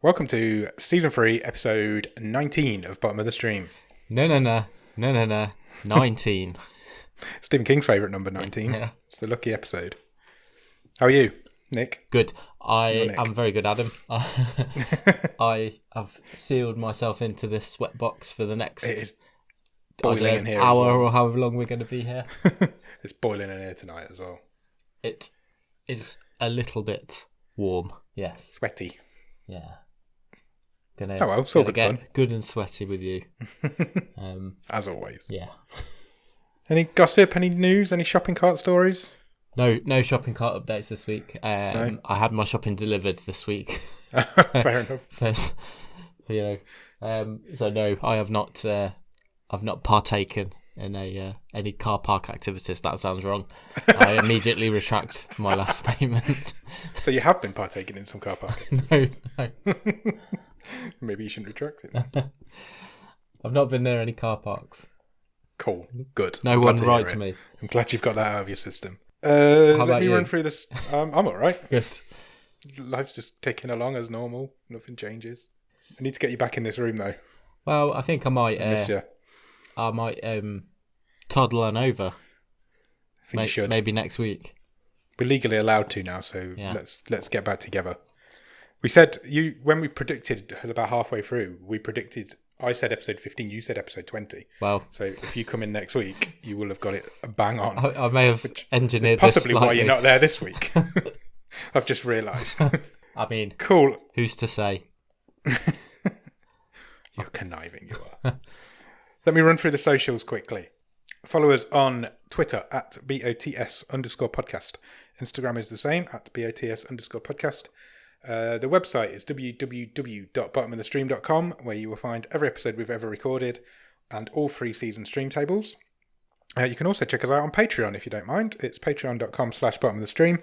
Welcome to Season 3, Episode 19 of Bottom of the Stream. No. 19. Stephen King's favourite number, 19. Yeah. It's the lucky episode. How are you, Nick? Good. Nick. I'm very good, Adam. I have sealed myself into this sweat box for the next It is boiling in here hour as well. or however long we're going to be here. It's boiling in here tonight as well. It is a little bit warm. Yes. Sweaty. Yeah. Gonna, Oh well, it's all gonna good get fun. good and sweaty with you. As always. Yeah. Any gossip, any news, any shopping cart stories? No shopping cart updates this week. No. I had my shopping delivered this week. Fair enough. First, so no, I have not. I've not partaken in any car park activities. That sounds wrong. I immediately retract my last statement. So you have been partaking in some car parking? No. Maybe you shouldn't retract it. I've not been near any car parks. Cool. Good. No I'm glad one to write hear to it. me. I'm glad you've got that out of your system. How Let about me you? run through this. I'm all right. Good. Life's just ticking along as normal. Nothing changes. I need to get you back in this room though. Well, I think I might. I miss you. I might toddle on over. I think you should. Maybe next week. We're legally allowed to now, so Yeah. let's get back together. We said when we predicted about halfway through. I said episode 15. You said episode 20. Well, So if you come in next week, you will have got it bang on. I may have engineered this Possibly why slightly. you're not there this week. I've just realised. I mean, Cool. who's to say? You're conniving, you are. Let me run through the socials quickly. Follow us on Twitter at BOTS_podcast. Instagram is the same at BOTS_podcast. The website is www.bottomofthestream.com, where you will find every episode we've ever recorded and all 3 season stream tables. You can also check us out on Patreon if you don't mind. It's patreon.com/bottomofthestream,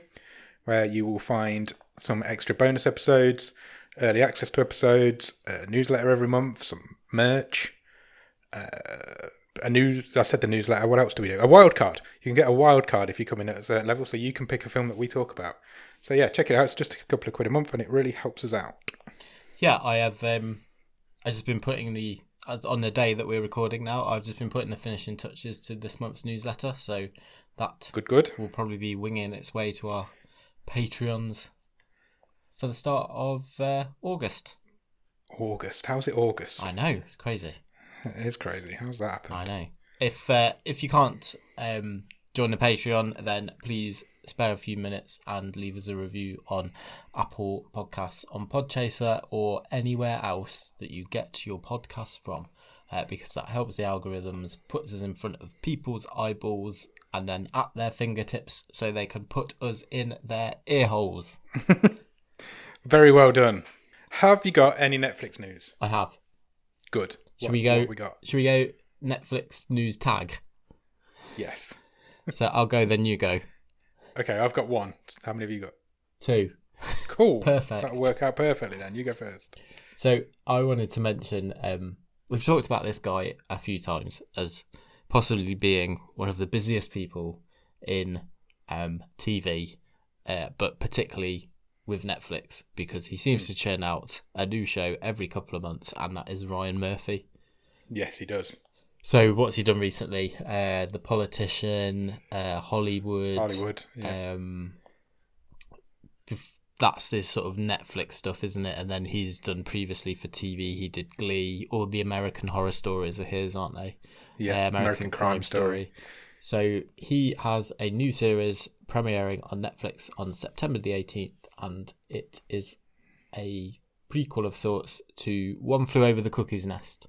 where you will find some extra bonus episodes, early access to episodes, a newsletter every month, some merch, I said the newsletter. What else do we do? A wild card. You can get a wild card if you come in at a certain level, so you can pick a film that we talk about. So yeah, check it out. It's just a couple of quid a month, and it really helps us out. Yeah, I have. I just been putting on the day that we're recording now. I've just been putting the finishing touches to this month's newsletter. So that Good. will probably be winging its way to our Patreons for the start of August. August. How's it August? I know, it's crazy. It is crazy. How's that happen? I know. If you can't join the Patreon, then please spare a few minutes and leave us a review on Apple Podcasts, on Podchaser, or anywhere else that you get your podcasts from, because that helps the algorithms, puts us in front of people's eyeballs and then at their fingertips so they can put us in their ear holes. Very well done. Have you got any Netflix news? I have. Good. Should we go? What we got? Should we go Netflix news tag? Yes. So I'll go, then you go. Okay, I've got 1. How many have you got? 2. Cool. Perfect. That'll work out perfectly then. You go first. So I wanted to mention, we've talked about this guy a few times as possibly being one of the busiest people in TV, but particularly with Netflix, because he seems to churn out a new show every couple of months, and that is Ryan Murphy. Yes, he does. So what's he done recently? The Politician, Hollywood. Yeah. That's this sort of Netflix stuff, isn't it? And then he's done previously for TV. He did Glee. All the American Horror Stories are his, aren't they? Yeah. American Crime Story. So he has a new series premiering on Netflix on September the 18th, and it is a prequel of sorts to One Flew Over the Cuckoo's Nest.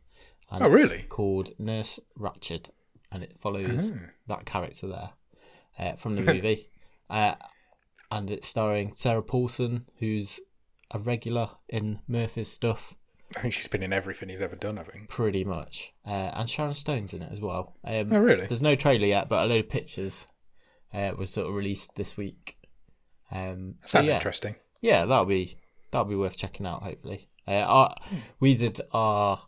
And really? It's called Nurse Ratched, and it follows that character there from the movie. And it's starring Sarah Paulson, who's a regular in Murphy's stuff. I think she's been in everything he's ever done, I think. Pretty much. And Sharon Stone's in it as well. Oh, really? There's no trailer yet, but a load of pictures were sort of released this week. Sounds interesting. Yeah, that'll be worth checking out, hopefully. We did our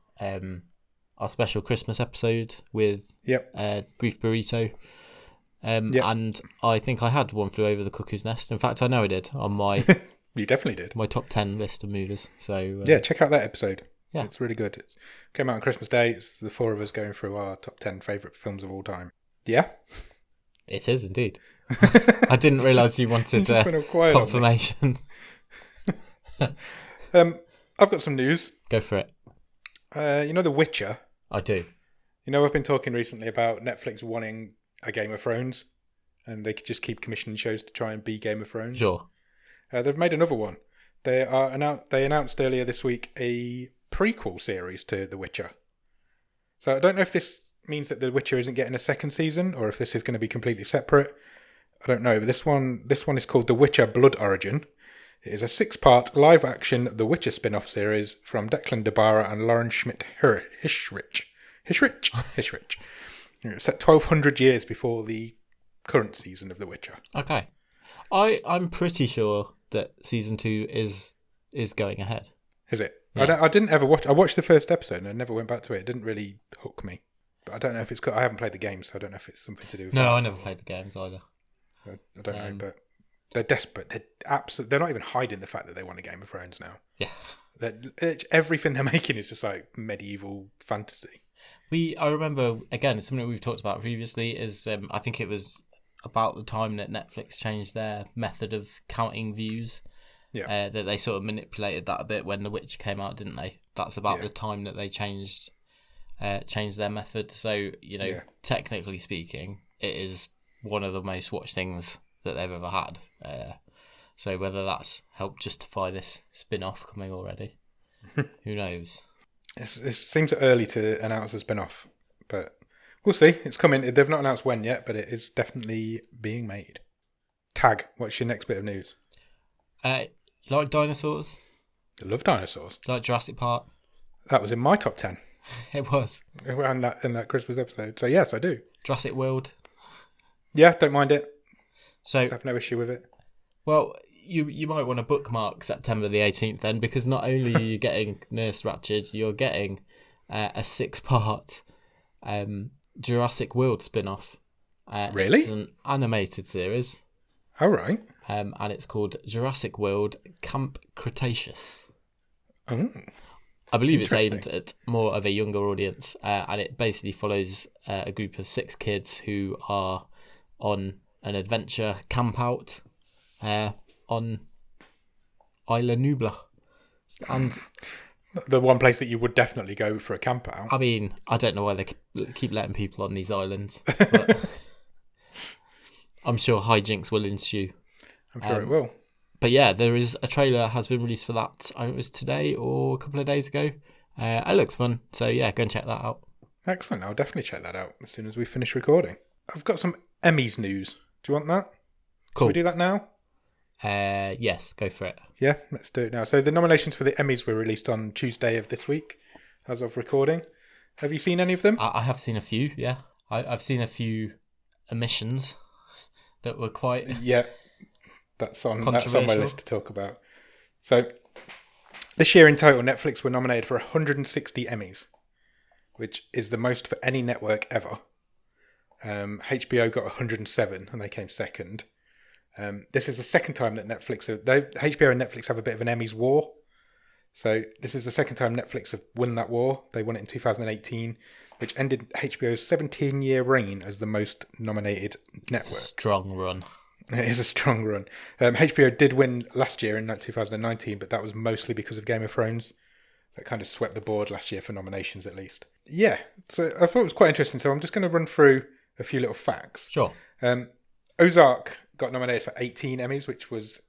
special Christmas episode with Grief Burrito. And I think I had One Flew Over the Cuckoo's Nest. In fact, I know I did on my You definitely did. My top 10 list of movies. So Yeah, check out that episode. Yeah. It's really good. It came out on Christmas Day. It's the four of us going through our top 10 favourite films of all time. Yeah? It is indeed. I didn't realise you wanted confirmation. I've got some news. Go for it. You know The Witcher? I do. You know, I've been talking recently about Netflix wanting a Game of Thrones, and they could just keep commissioning shows to try and be Game of Thrones. Sure. They've made another one. They announced earlier this week a prequel series to The Witcher. So I don't know if this means that The Witcher isn't getting a second season, or if this is going to be completely separate. I don't know, but this one is called The Witcher Blood Origin. It is a 6-part live-action The Witcher spin-off series from Declan DeBarra and Lauren Schmidt-Hissrich. It's set 1,200 years before the current season of The Witcher. Okay. I'm pretty sure that season 2 is going ahead. Is it? Yeah. I didn't ever watch. I watched the first episode and I never went back to it. It didn't really hook me. But I don't know if it's. I haven't played the game, so I don't know if it's something to do with No, that. I never played the games either. I don't know, but they're desperate. They're not even hiding the fact that they want a Game of Thrones now. Yeah. Everything they're making is just like medieval fantasy. I remember, again, something we've talked about previously is I think it was about the time that Netflix changed their method of counting views. Yeah. That they sort of manipulated that a bit when The Witcher came out, didn't they? That's about the time that they changed their method. So, technically speaking, it is one of the most watched things that they've ever had. So whether that's helped justify this spin-off coming already, who knows? It seems early to announce a spin-off, but we'll see. It's coming. They've not announced when yet, but it is definitely being made. Tag, what's your next bit of news? You like dinosaurs? I love dinosaurs. You like Jurassic Park? That was in my top 10. It was. In that Christmas episode. So yes, I do. Jurassic World? Yeah, don't mind it. So I have no issue with it. Well, you might want to bookmark September the 18th then, because not only are you getting Nurse Ratched, you're getting a 6-part Jurassic World spin-off. Really? It's an animated series. All right. And it's called Jurassic World Camp Cretaceous. Oh. I believe it's aimed at more of a younger audience, and it basically follows a group of 6 kids who are on an adventure camp out on Isla Nublar. And the one place that you would definitely go for a camp out. I mean, I don't know why they keep letting people on these islands, but I'm sure hijinks will ensue. I'm sure it will. But yeah, there is a trailer has been released for that. I think it was today or a couple of days ago. It looks fun. So yeah, go and check that out. Excellent. I'll definitely check that out as soon as we finish recording. I've got some Emmys news. Do you want that? Cool. Can we do that now? Yes, go for it. Yeah, let's do it now. So the nominations for the Emmys were released on Tuesday of this week, as of recording. Have you seen any of them? I have seen a few, yeah. I've seen a few omissions that were quite yeah, that's on my list to talk about. So this year in total, Netflix were nominated for 160 Emmys, which is the most for any network ever. HBO got 107 and they came second. This is the second time that HBO and Netflix have a bit of an Emmys war. So this is the second time Netflix have won that war. They won it in 2018, which ended HBO's 17-year reign as the most nominated network. It's a strong run. It is a strong run. HBO did win last year in 2019, but that was mostly because of Game of Thrones. That kind of swept the board last year for nominations, at least. Yeah, so I thought it was quite interesting. So I'm just going to run through a few little facts. Sure. Ozark got nominated for 18 Emmys, which was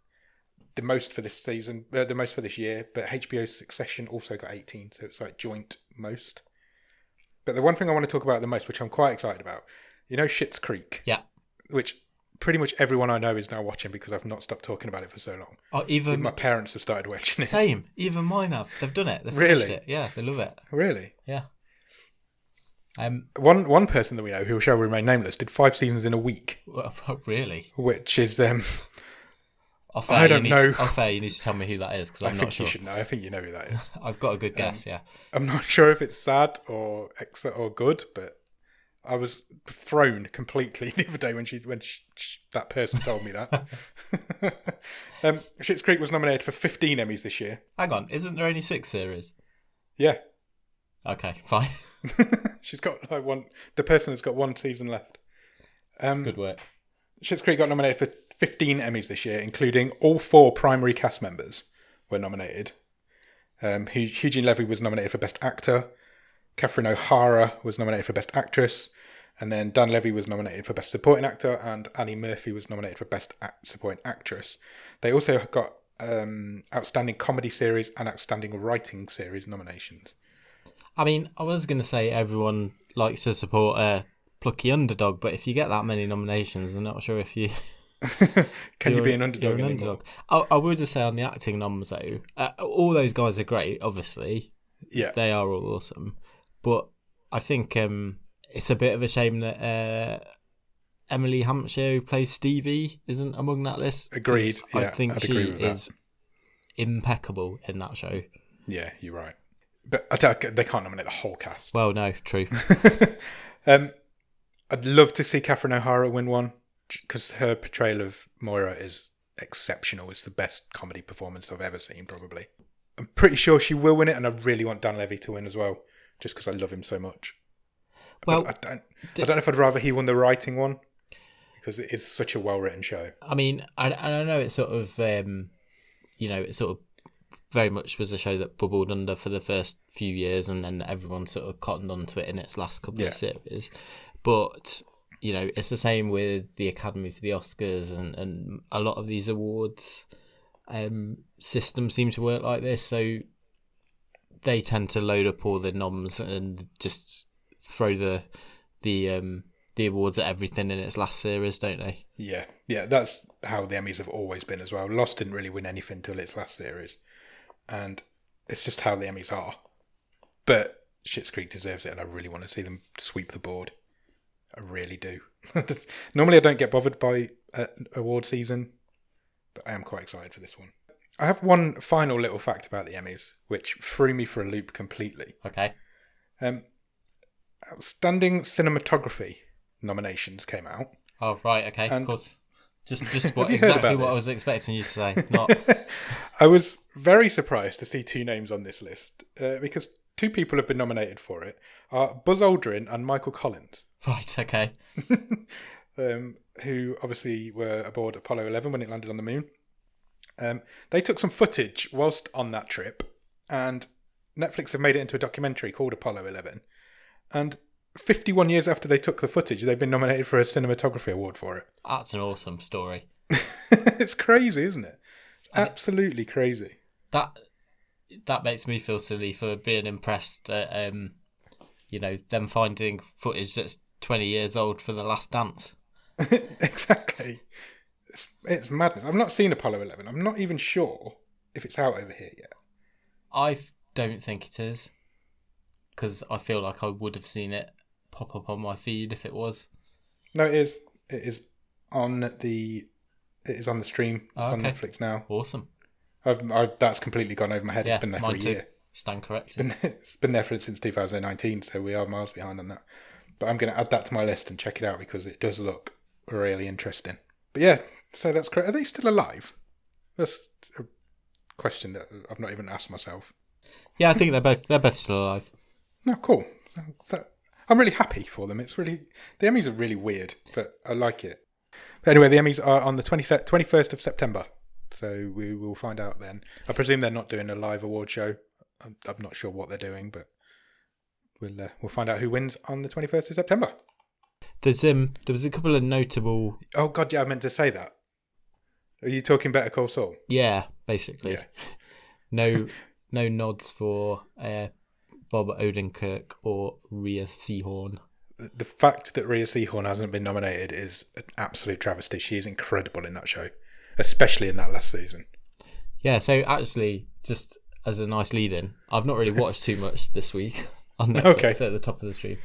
the most for this season, the most for this year. But HBO's Succession also got 18, so it's like joint most. But the one thing I want to talk about the most, which I'm quite excited about, you know, Schitt's Creek. Yeah. Which pretty much everyone I know is now watching because I've not stopped talking about it for so long. Oh, even my parents have started watching it. Same. Even mine have. They've done it. They've finished Really? it. Yeah, they love it. Really? Yeah. One person that we know who shall remain nameless did 5 seasons in a week. Well, really? Which is I don't know. You need to tell me who that is because I'm not sure. I think you should know. I think you know who that is. I've got a good guess. Yeah. I'm not sure if it's sad or good, but I was thrown completely the other day when that person told me that. Schitt's Creek was nominated for 15 Emmys this year. Hang on, isn't there only 6 series? Yeah. Okay, fine. She's got like one. The person has got 1 season left. Good work. Schitt's Creek got nominated for 15 Emmys this year, including all 4 primary cast members were nominated. Eugene Levy was nominated for Best Actor. Catherine O'Hara was nominated for Best Actress. And then Dan Levy was nominated for Best Supporting Actor, and Annie Murphy was nominated for Best Supporting Actress. They also got Outstanding Comedy Series and Outstanding Writing Series nominations. I mean, I was going to say everyone likes to support a plucky underdog, but if you get that many nominations, I'm not sure if you... Can you be an underdog anymore? I would just say on the acting noms, though, all those guys are great, obviously. Yeah. They are all awesome. But I think... it's a bit of a shame that Emily Hampshire, who plays Stevie, isn't among that list. Agreed. Yeah, I think she is that. Impeccable in that show. Yeah, you're right. But they can't nominate the whole cast. Well, no, true. I'd love to see Catherine O'Hara win one, because her portrayal of Moira is exceptional. It's the best comedy performance I've ever seen, probably. I'm pretty sure she will win it, and I really want Dan Levy to win as well, just because I love him so much. Well, I don't know if I'd rather he won the writing one, because it is such a well-written show. I mean, I know it's sort of, it sort of very much was a show that bubbled under for the first few years, and then everyone sort of cottoned onto it in its last couple of series. But, it's the same with the Academy for the Oscars, and a lot of these awards systems seem to work like this, so they tend to load up all the noms and just throw the awards at everything in its last series, don't they? Yeah, that's how the Emmys have always been as well. Lost didn't really win anything till its last series, and it's just how the Emmys are. But Schitt's Creek deserves it, and I really want to see them sweep the board. I really do. Normally I don't get bothered by award season, but I am quite excited for this one. I have one final little fact about the Emmys, which threw me for a loop completely. Okay. Outstanding Cinematography nominations came out. Oh, right, okay, of course. Just exactly what I was expecting you to say. Not. I was very surprised to see 2 names on this list, because 2 people have been nominated for it, are Buzz Aldrin and Michael Collins. Right, okay. Who obviously were aboard Apollo 11 when it landed on the moon. They took some footage whilst on that trip, and Netflix have made it into a documentary called Apollo 11. And 51 years after they took the footage, they've been nominated for a cinematography award for it. That's an awesome story. It's crazy, isn't it? It's absolutely crazy. That makes me feel silly for being impressed at, them finding footage that's 20 years old for The Last Dance. Exactly. It's madness. I've not seen Apollo 11. I'm not even sure if it's out over here yet. I don't think it is, because I feel like I would have seen it pop up on my feed if it was. No, it is. It is on the stream. It's on Netflix now. Awesome. That's completely gone over my head. Yeah, it's been there for a year. Stand correct. It's been there since 2019, so we are miles behind on that. But I'm going to add that to my list and check it out, because it does look really interesting. But yeah, so that's correct. Are they still alive? That's a question that I've not even asked myself. Yeah, I think they're both still alive. Oh, cool. I'm really happy for them. The Emmys are really weird, but I like it. But anyway, the Emmys are on the 21st of September, so we will find out then. I presume they're not doing a live award show. I'm not sure what they're doing, but we'll find out who wins on the 21st of September. There was a couple of notable... Oh God, yeah, I meant to say that. Are you talking Better Call Saul? Yeah, basically. Yeah. No nods for Bob Odenkirk or Rhea Seehorn. The fact that Rhea Seehorn hasn't been nominated is an absolute travesty. She is incredible in that show, especially in that last season. Yeah, so actually, just as a nice lead-in, I've not really watched too much this week on Netflix at the top of the stream,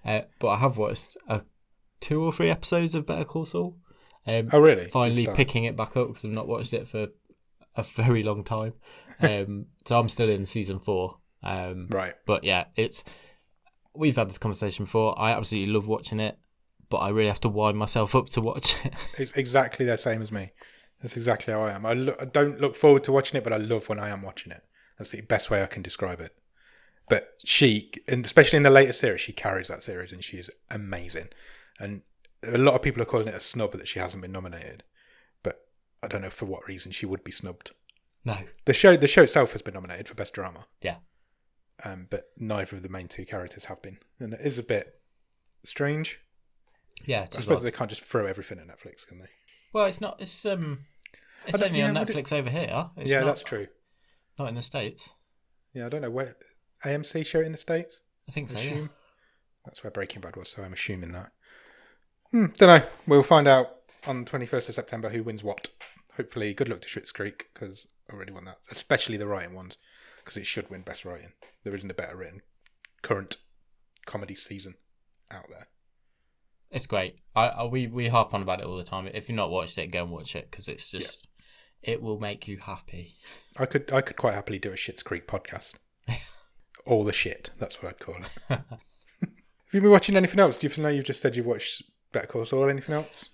but I have watched 2 or 3 episodes of Better Call Saul. Oh, really? Finally picking it back up, because I've not watched it for a very long time. So I'm still in season 4. Right. But yeah, we've had this conversation before. I absolutely love watching it, but I really have to wind myself up to watch it. It's exactly the same as me. That's exactly how I am. I don't look forward to watching it, but I love when I am watching it. That's the best way I can describe it. But she, and especially in the later series, she carries that series and she is amazing. And a lot of people are calling it a snub that she hasn't been nominated. But I don't know for what reason she would be snubbed. No. The show itself has been nominated for Best Drama. Yeah. But neither of the main two characters have been. And it is a bit strange. Yeah, I suppose they can't just throw everything at Netflix, can they? Well, it's not. It's only on Netflix over here. It's yeah, not, that's true. Not in the States. Yeah, I don't know where AMC show it in the States. I think so. Yeah. That's where Breaking Bad was, so I'm assuming that. Don't know. We'll find out on the 21st of September who wins what. Hopefully, good luck to Schitt's Creek because I really want that, especially the writing ones, because it should win Best Writing. There isn't a better written current comedy season out there. It's great. We harp on about it all the time. If you've not watched it, go and watch it because it's just it will make you happy. I could quite happily do a Schitt's Creek podcast. All the shit. That's what I'd call it. Have you been watching anything else? Do you know you've just said you've watched Better Call Saul? Anything else?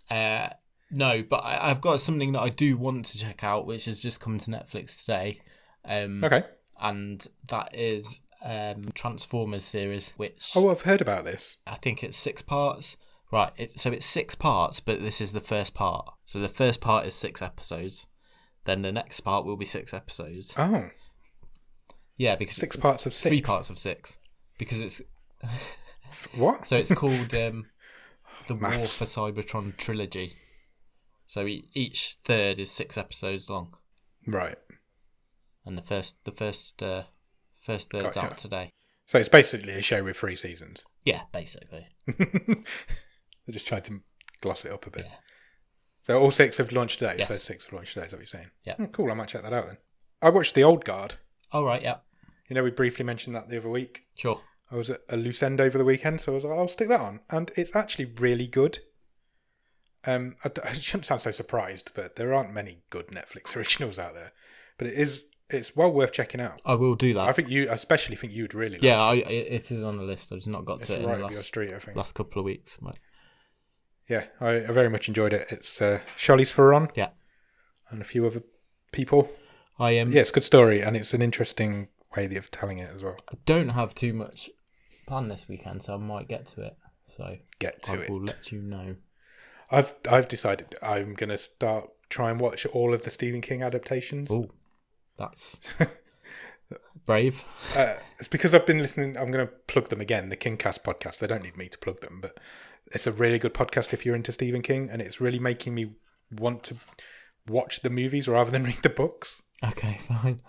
No, but I've got something that I do want to check out, which has just come to Netflix today. Okay. And that is Transformers series, which I've heard about this. I think it's 6 parts. Right, it's 6 parts, but this is the first part. So the first part is 6 episodes. Then the next part will be 6 episodes. Oh. Yeah, because 6 parts of 6. 3 parts of 6. Because it's what? So it's called the War Maths. for Cybertron trilogy. So each third is 6 episodes long. Right. And the first third's out today. So it's basically a show with 3 seasons. Yeah, basically. They just tried to gloss it up a bit. Yeah. So all 6 have launched today. Yes. First 6 have launched today. Is that what you're saying? Yeah. Oh, cool. I might check that out then. I watched The Old Guard. Oh right, yeah. You know, we briefly mentioned that the other week. Sure. I was at a loose end over the weekend, so I was like, I'll stick that on, and it's actually really good. I shouldn't sound so surprised, but there aren't many good Netflix originals out there. But it's well worth checking out. I will do that. I especially think you'd really like it. It is on the list. I've just not got to it right in the up your street, I think. last couple of weeks. But... Yeah, I very much enjoyed it. It's Charlize Theron. Yeah. And a few other people. Yeah, it's a good story, and it's an interesting way of telling it as well. I don't have too much planned this weekend, so I might get to it. So I will let you know. I've decided I'm going to start try and watch all of the Stephen King adaptations. Oh, that's brave. It's because I've been listening. I'm going to plug them again. The Kingcast podcast. They don't need me to plug them, but it's a really good podcast if you're into Stephen King, and it's really making me want to watch the movies rather than read the books. Okay, fine.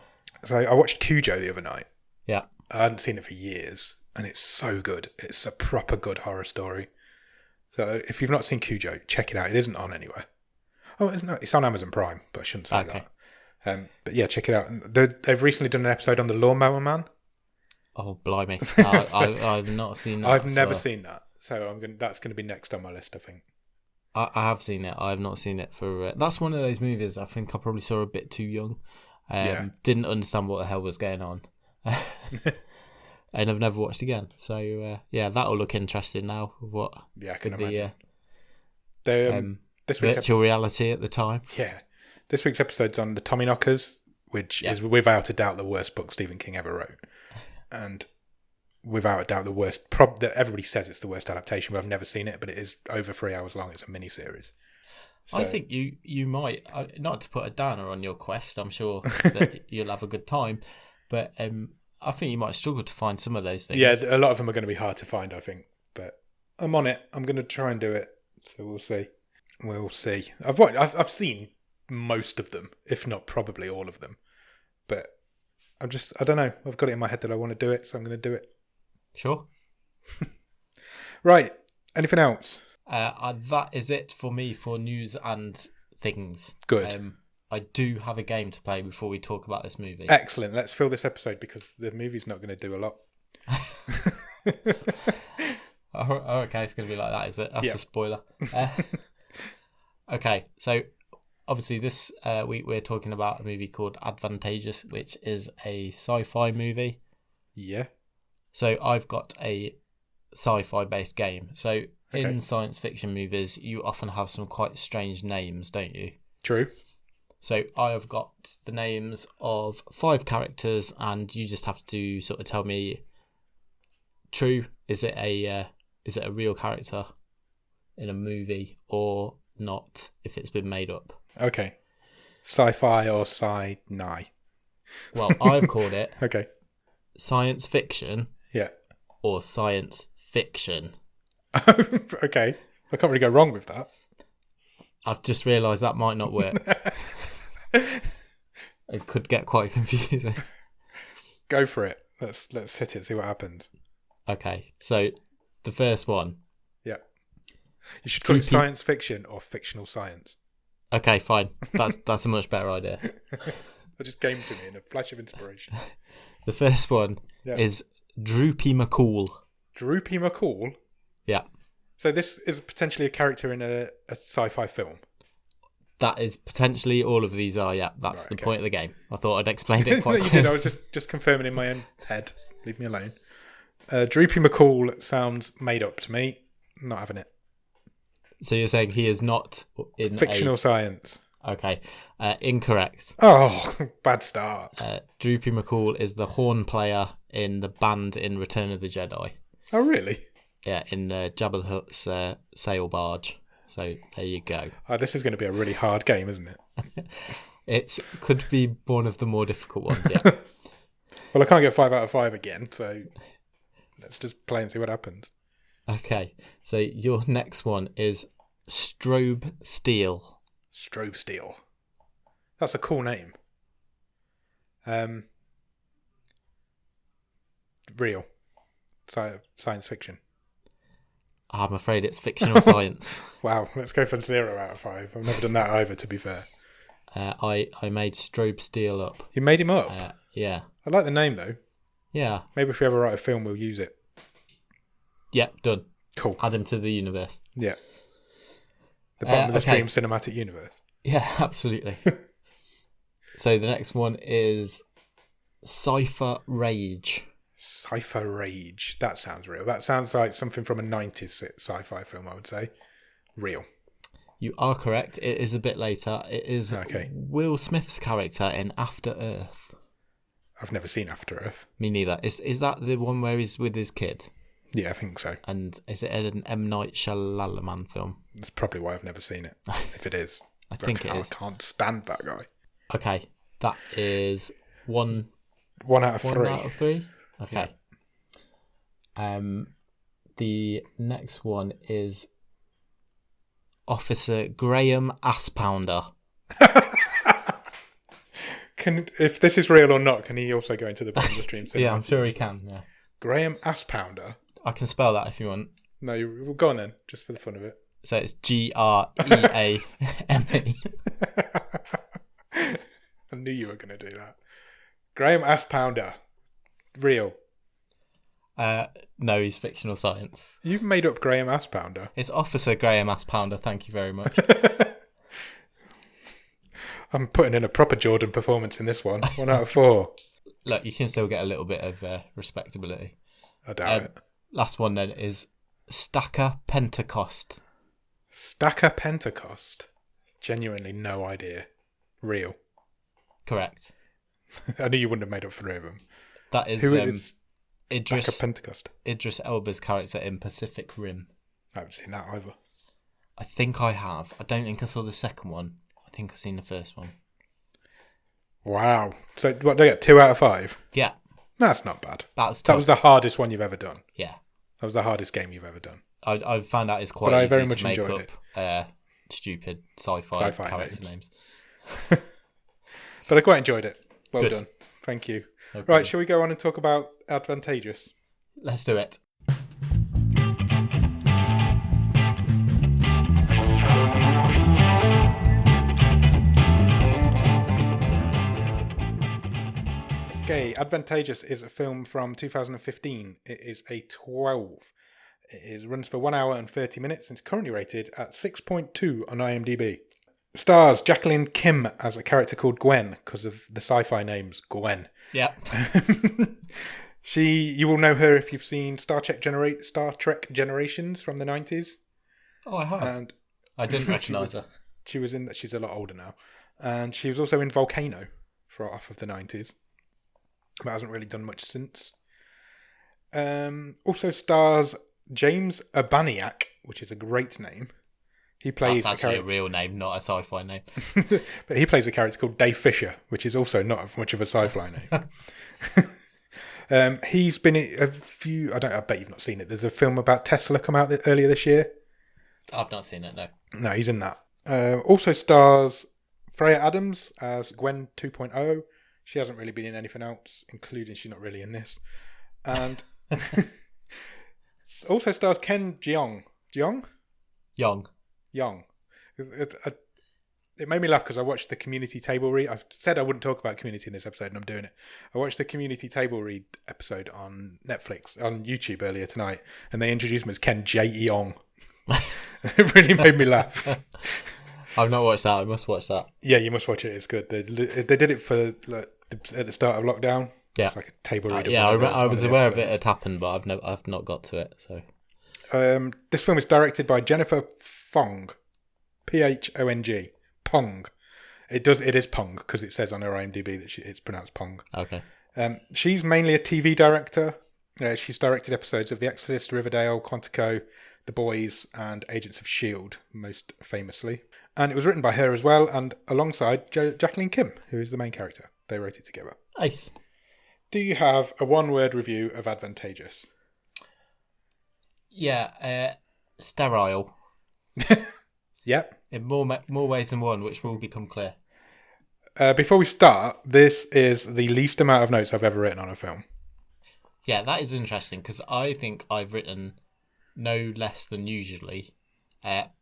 So I watched Cujo the other night. Yeah. I hadn't seen it for years, and it's so good. It's a proper good horror story. So if you've not seen Cujo, check it out. It isn't on anywhere. Oh, it's on Amazon Prime, but I shouldn't say that. But yeah, check it out. They've recently done an episode on the Lawnmower Man. Oh, blimey. I've not seen that. I've never seen that. So that's going to be next on my list, I think. I have seen it. I have not seen it for... that's one of those movies I think I probably saw a bit too young. Didn't understand what the hell was going on. And I've never watched again. So, that'll look interesting now. What? Yeah, I can imagine. This virtual reality at the time. Yeah. This week's episode's on The Tommyknockers, which is without a doubt the worst book Stephen King ever wrote. And without a doubt the worst... everybody says it's the worst adaptation, but I've never seen it, but it is over 3 hours long. It's a mini-series. So, I think you might... not to put a downer on your quest, I'm sure that you'll have a good time, but I think you might struggle to find some of those things. Yeah, a lot of them are going to be hard to find, I think. But I'm on it. I'm going to try and do it. So we'll see. We'll see. I've seen most of them, if not probably all of them. But I don't know. I've got it in my head that I want to do it, so I'm going to do it. Sure. Right. Anything else? That is it for me for news and things. Good. I do have a game to play before we talk about this movie. Excellent. Let's fill this episode because the movie's not going to do a lot. Oh, okay, it's going to be like that, is it? That's a spoiler. Okay, so obviously this week we're talking about a movie called Advantageous, which is a sci-fi movie. Yeah. So I've got a sci-fi based game. So in science fiction movies, you often have some quite strange names, don't you? True. So I have got the names of 5 characters, and you just have to sort of tell me. True, is it a real character in a movie or not? If it's been made up. Okay. Sci-fi or sci-ni? Well, I've called it Okay. science fiction. Yeah. Or science fiction. Okay. I can't really go wrong with that. I've just realised that might not work. It could get quite confusing. Go for it. Let's hit it. See what happens. Okay, so the first one. Yeah. You should call it science fiction or fictional science. Okay, fine. That's a much better idea. It just came to me in a flash of inspiration. The first one is Droopy McCall. Droopy McCall? Yeah. So this is potentially a character in a sci-fi film. That is potentially all of these are, yeah. That's the point of the game. I thought I'd explained it quite You clearly. did. I was just confirming in my own head. Leave me alone. Droopy McCall sounds made up to me. Not having it. So you're saying he is not in Fictional science. Okay. Incorrect. Oh, bad start. Droopy McCall is the horn player in the band in Return of the Jedi. Oh, really? Yeah, in Jabba the Hutt's sail barge. So there you go. Oh, this is going to be a really hard game, isn't it? It could be one of the more difficult ones, yeah. Well, I can't get 5 out of 5 again, so let's just play and see what happens. Okay, so your next one is Strobe Steel. Strobe Steel. That's a cool name. Real. Science fiction. I'm afraid it's fictional science. Wow, let's go for 0 out of 5. I've never done that either, to be fair. I made Strobe Steel up. You made him up? Yeah. I like the name, though. Yeah. Maybe if we ever write a film, we'll use it. Yep, done. Cool. Add him to the universe. Yeah. The bottom of the stream cinematic universe. Yeah, absolutely. So the next one is Cypher Rage. Cypher Rage. That sounds real. That sounds like something from a 90s sci-fi film, I would say. Real. You are correct. It is a bit later. It is Okay. Will Smith's character in After Earth. I've never seen After Earth. Me neither. Is that the one where he's with his kid? Yeah, I think so. And is it an M. Night Shyamalan film? That's probably why I've never seen it. If it is. I think it is. I can't stand that guy. Okay. That is one out of 3. 1 out of 3? Okay. Yeah. The next one is Officer Graham Asspounder. If this is real or not, can he also go into the bottom of the stream? Yeah, I'm sure he can. Yeah. Graham Asspounder. I can spell that if you want. No, well, go on then, just for the fun of it. So it's Greame. I knew you were going to do that. Graham Asspounder. Real. No, he's fictional science. You've made up Graham Asspounder. It's Officer Graham Asspounder. Thank you very much. I'm putting in a proper Jordan performance in this one. 1 out of 4. Look, you can still get a little bit of respectability. I doubt it. Last one then is Stacker Pentecost. Stacker Pentecost. Genuinely no idea. Real. Correct. I knew you wouldn't have made up 3 of them. That is Who is Idris Stacker Pentecost? Idris Elba's character in Pacific Rim. I haven't seen that either. I think I have. I don't think I saw the second one. I think I've seen the first one. Wow. So what do I get? 2 out of 5? Yeah. That's not bad. That's tough. That was the hardest one you've ever done. Yeah. That was the hardest game you've ever done. I found out it's quite But I easy very to much make enjoyed up stupid sci-fi character names. But I quite enjoyed it. Well Good. done. Thank you. No Right, problem. shall we go on and talk about Advantageous? Let's do it. Okay, Advantageous is a film from 2015. It is a 12. Runs for 1 hour and 30 minutes and it's currently rated at 6.2 on IMDb. Stars Jacqueline Kim as a character called Gwen because of the sci-fi names Gwen. Yeah. You will know her if you've seen Star Trek Generations from the 90s. Oh, I have. And I didn't recognise her. she's a lot older now. And she was also in Volcano off of the 90s. But hasn't really done much since. Also stars James Urbaniak, which is a great name. He plays That's actually a real name, not a sci-fi name. But he plays a character called Dave Fisher, which is also not much of a sci-fi name. He's been in a few... I bet you've not seen it. There's a film about Tesla come out earlier this year. I've not seen it, no. No, he's in that. Also stars Freya Adams as Gwen 2.0. She hasn't really been in anything else, including she's not really in this. And also stars Ken Jeong. Jeong? Young. It made me laugh because I watched the Community Table Read. I said I wouldn't talk about Community in this episode, and I'm doing it. I watched the Community Table Read episode on Netflix, on YouTube earlier tonight, and they introduced him as Ken Jeong. It really made me laugh. I've not watched that. I must watch that. Yeah, you must watch it. It's good. They did it for at the start of lockdown. Yeah, it's like a table read. Yeah, I was aware of it had happened, but I've not got to it. So, this film is directed by Jennifer Phong, Phong. Pong. It is Pong because it says on her IMDb that it's pronounced Pong. Okay. She's mainly a TV director. She's directed episodes of The Exorcist, Riverdale, Quantico, The Boys, and Agents of S.H.I.E.L.D. most famously. And it was written by her as well, and alongside Jacqueline Kim, who is the main character. They wrote it together. Nice. Do you have a one-word review of Advantageous? Yeah, sterile. Yep. In more ways than one, which will become clear. Before we start, this is the least amount of notes I've ever written on a film. Yeah, that is interesting, because I think I've written no less than usually,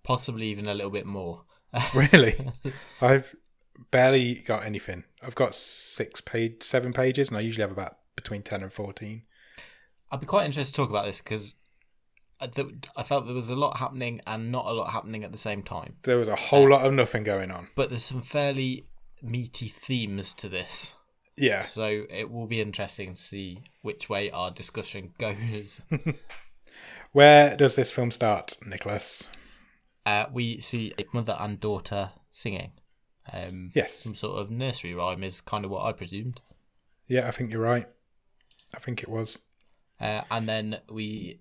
possibly even a little bit more. Really? I've barely got anything. I've got 7 pages, and I usually have about between 10 and 14. I'd be quite interested to talk about this, because I felt there was a lot happening and not a lot happening at the same time. There was a whole lot of nothing going on. But there's some fairly meaty themes to this. Yeah. So it will be interesting to see which way our discussion goes. Where does this film start, Nicholas? We see a mother and daughter singing. Yes. Some sort of nursery rhyme is kind of what I presumed. Yeah, I think you're right. I think it was. And then we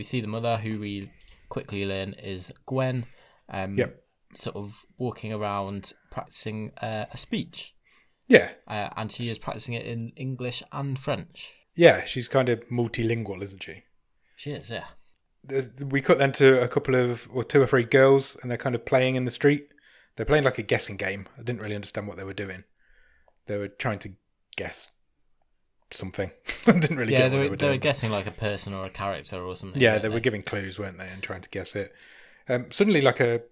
see the mother, who we quickly learn is Gwen. Yep. Sort of walking around practicing a speech. Yeah. And she is practicing it in English and French. Yeah, she's kind of multilingual, isn't she? She is, yeah. We cut then to a couple of, or 2 or 3 girls, and they're kind of playing in the street. They're playing like a guessing game. I didn't really understand what they were doing. They were trying to guess something. I didn't really get what they were doing. They were guessing like a person or a character or something. Yeah, they were giving clues, weren't they, and trying to guess it. Suddenly, like a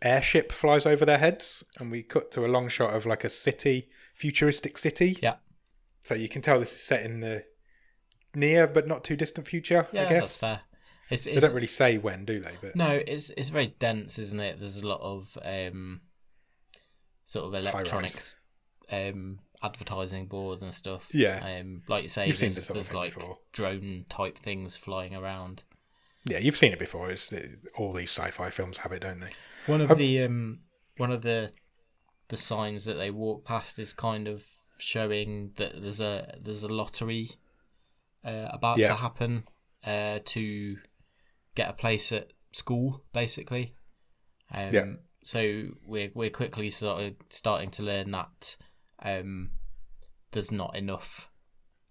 airship flies over their heads, and we cut to a long shot of like a city, futuristic city. Yeah. So you can tell this is set in the near but not too distant future, yeah, I guess. That's fair. They don't really say when, do they? But no, it's very dense, isn't it? There's a lot of sort of electronics, advertising boards and stuff. Yeah. Like you say, You've seen this sort of there's thing like before. drone type things flying around. Yeah, you've seen it before. All these sci-fi films have it, don't they? One of the signs that they walk past is kind of showing that there's a lottery about to happen to get a place at school, basically. So we're quickly starting to learn that there's not enough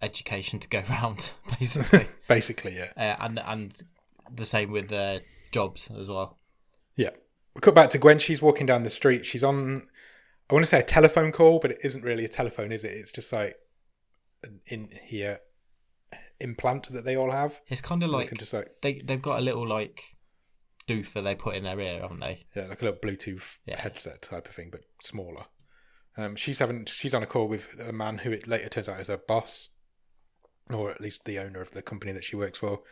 education to go around, basically. Basically, yeah. And the same with jobs as well. Yeah. We cut back to Gwen. She's walking down the street. She's on, I want to say a telephone call, but it isn't really a telephone, is it? It's just like an in-ear implant that they all have. It's kind of like, just like they've got a little like doofer they put in their ear, haven't they? Yeah, like a little Bluetooth headset type of thing, but smaller. She's on a call with a man who it later turns out is her boss, or at least the owner of the company that she works for.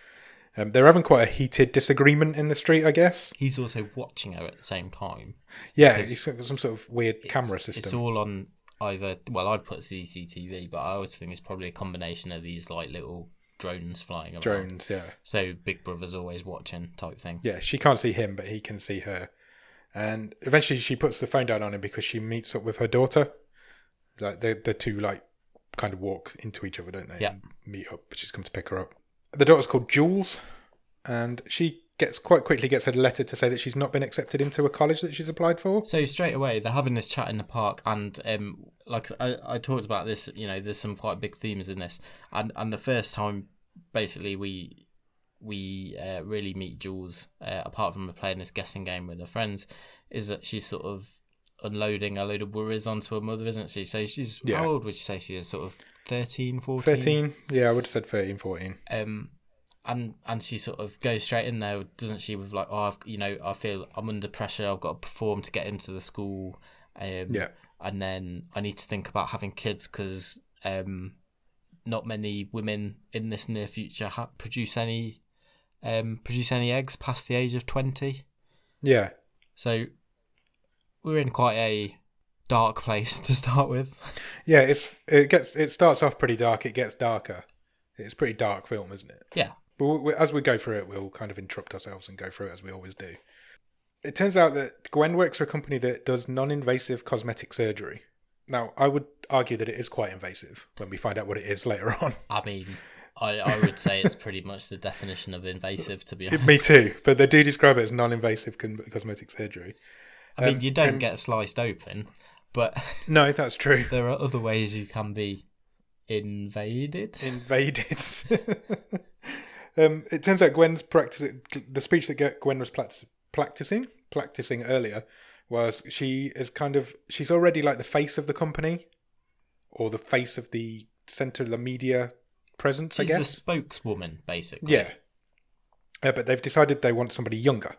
They're having quite a heated disagreement in the street, I guess. He's also watching her at the same time. Yeah, he's got some sort of weird camera system. It's all on either... Well, I've put CCTV, but I always think it's probably a combination of these like little drones flying around. Drones, yeah. So Big Brother's always watching type thing. Yeah, she can't see him, but he can see her. And eventually she puts the phone down on him because she meets up with her daughter. Like the two like kind of walk into each other, don't they? Yeah. And meet up. She's come to pick her up. The daughter's called Jules, and she quite quickly gets a letter to say that she's not been accepted into a college that she's applied for. So straight away they're having this chat in the park, and like I talked about this, there's some quite big themes in this, and the first time basically we really meet Jules, apart from playing this guessing game with her friends, is that she's sort of unloading a load of worries onto her mother, isn't she? So she's, how old would you say she is? Sort of 13, 14? 13, yeah, I would have said 13, 14. And she sort of goes straight in there, doesn't she, with like, I feel I'm under pressure, I've got to perform to get into the school, and then I need to think about having kids because not many women in this near future produce any eggs past the age of 20. Yeah. So we're in quite a dark place to start with. Yeah, it starts off pretty dark. It gets darker. It's a pretty dark film, isn't it? Yeah. But as we go through it, we'll kind of interrupt ourselves and go through it as we always do. It turns out that Gwen works for a company that does non-invasive cosmetic surgery. Now, I would argue that it is quite invasive when we find out what it is later on. I mean, I would say it's pretty much the definition of invasive, to be honest. Me too, but they do describe it as non-invasive cosmetic surgery. I mean, you don't get sliced open, but... No, that's true. There are other ways you can be invaded. It turns out Gwen's practicing... The speech that Gwen was practicing earlier was she's already like the face of the company, or the face of the centre of the media presence, She's I guess. the spokeswoman, basically. Yeah. But they've decided they want somebody younger.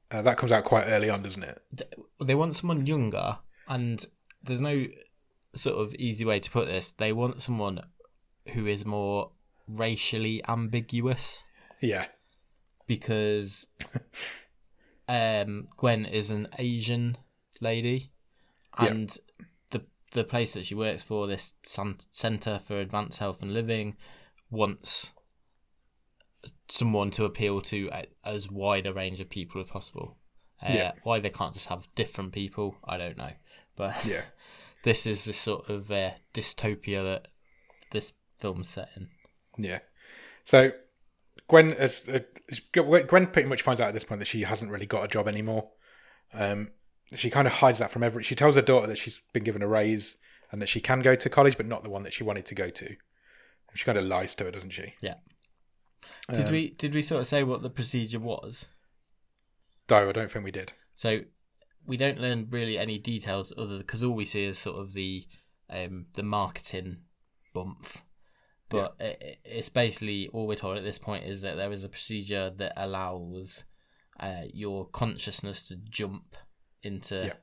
That comes out quite early on, doesn't it? They want someone younger, and there's no sort of easy way to put this. They want someone who is more racially ambiguous. Yeah. Because Gwen is an Asian lady, and the place that she works for, this Centre for Advanced Health and Living, wants someone to appeal to as wide a range of people as possible. Why they can't just have different people, I don't know. But this is the sort of dystopia that this film's set in. Yeah. So Gwen pretty much finds out at this point that she hasn't really got a job anymore. She kind of hides that from everyone. She tells her daughter that she's been given a raise and that she can go to college, but not the one that she wanted to go to. She kind of lies to her, doesn't she? Yeah. Did we sort of say what the procedure was? No, I don't think we did. So we don't learn really any details other because all we see is sort of the marketing bump. But it's basically all we're told at this point is that there is a procedure that allows your consciousness to jump into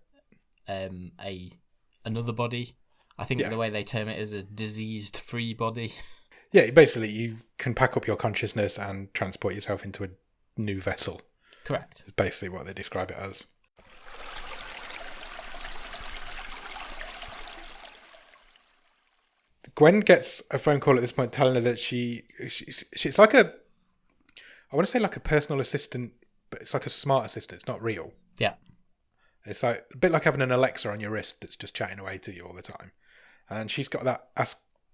another body. I think the way they term it is a diseased-free body. Yeah, basically you can pack up your consciousness and transport yourself into a new vessel. Correct. It's basically what they describe it as. Gwen gets a phone call at this point telling her that she's like I want to say like a personal assistant, but it's like a smart assistant. It's not real. Yeah. It's like a bit like having an Alexa on your wrist that's just chatting away to you all the time. And she's got that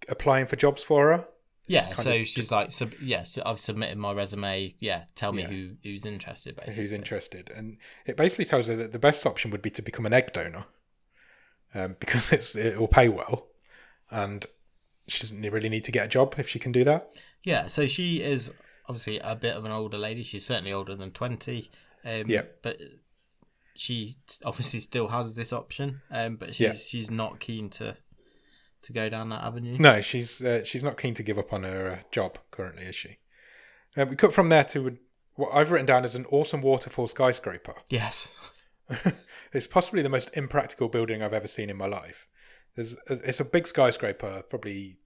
applying for jobs for her. Yeah, so she's like, yes, I've submitted my resume. Yeah, tell me who's interested, basically. Who's interested. And it basically tells her that the best option would be to become an egg donor because it will pay well. And she doesn't really need to get a job if she can do that. Yeah, so she is obviously a bit of an older lady. She's certainly older than 20. But she obviously still has this option. But she's not keen to go down that avenue. No, she's not keen to give up on her job currently, is she? We cut from there to what I've written down as an awesome waterfall skyscraper. Yes. It's possibly the most impractical building I've ever seen in my life. It's a big skyscraper, probably,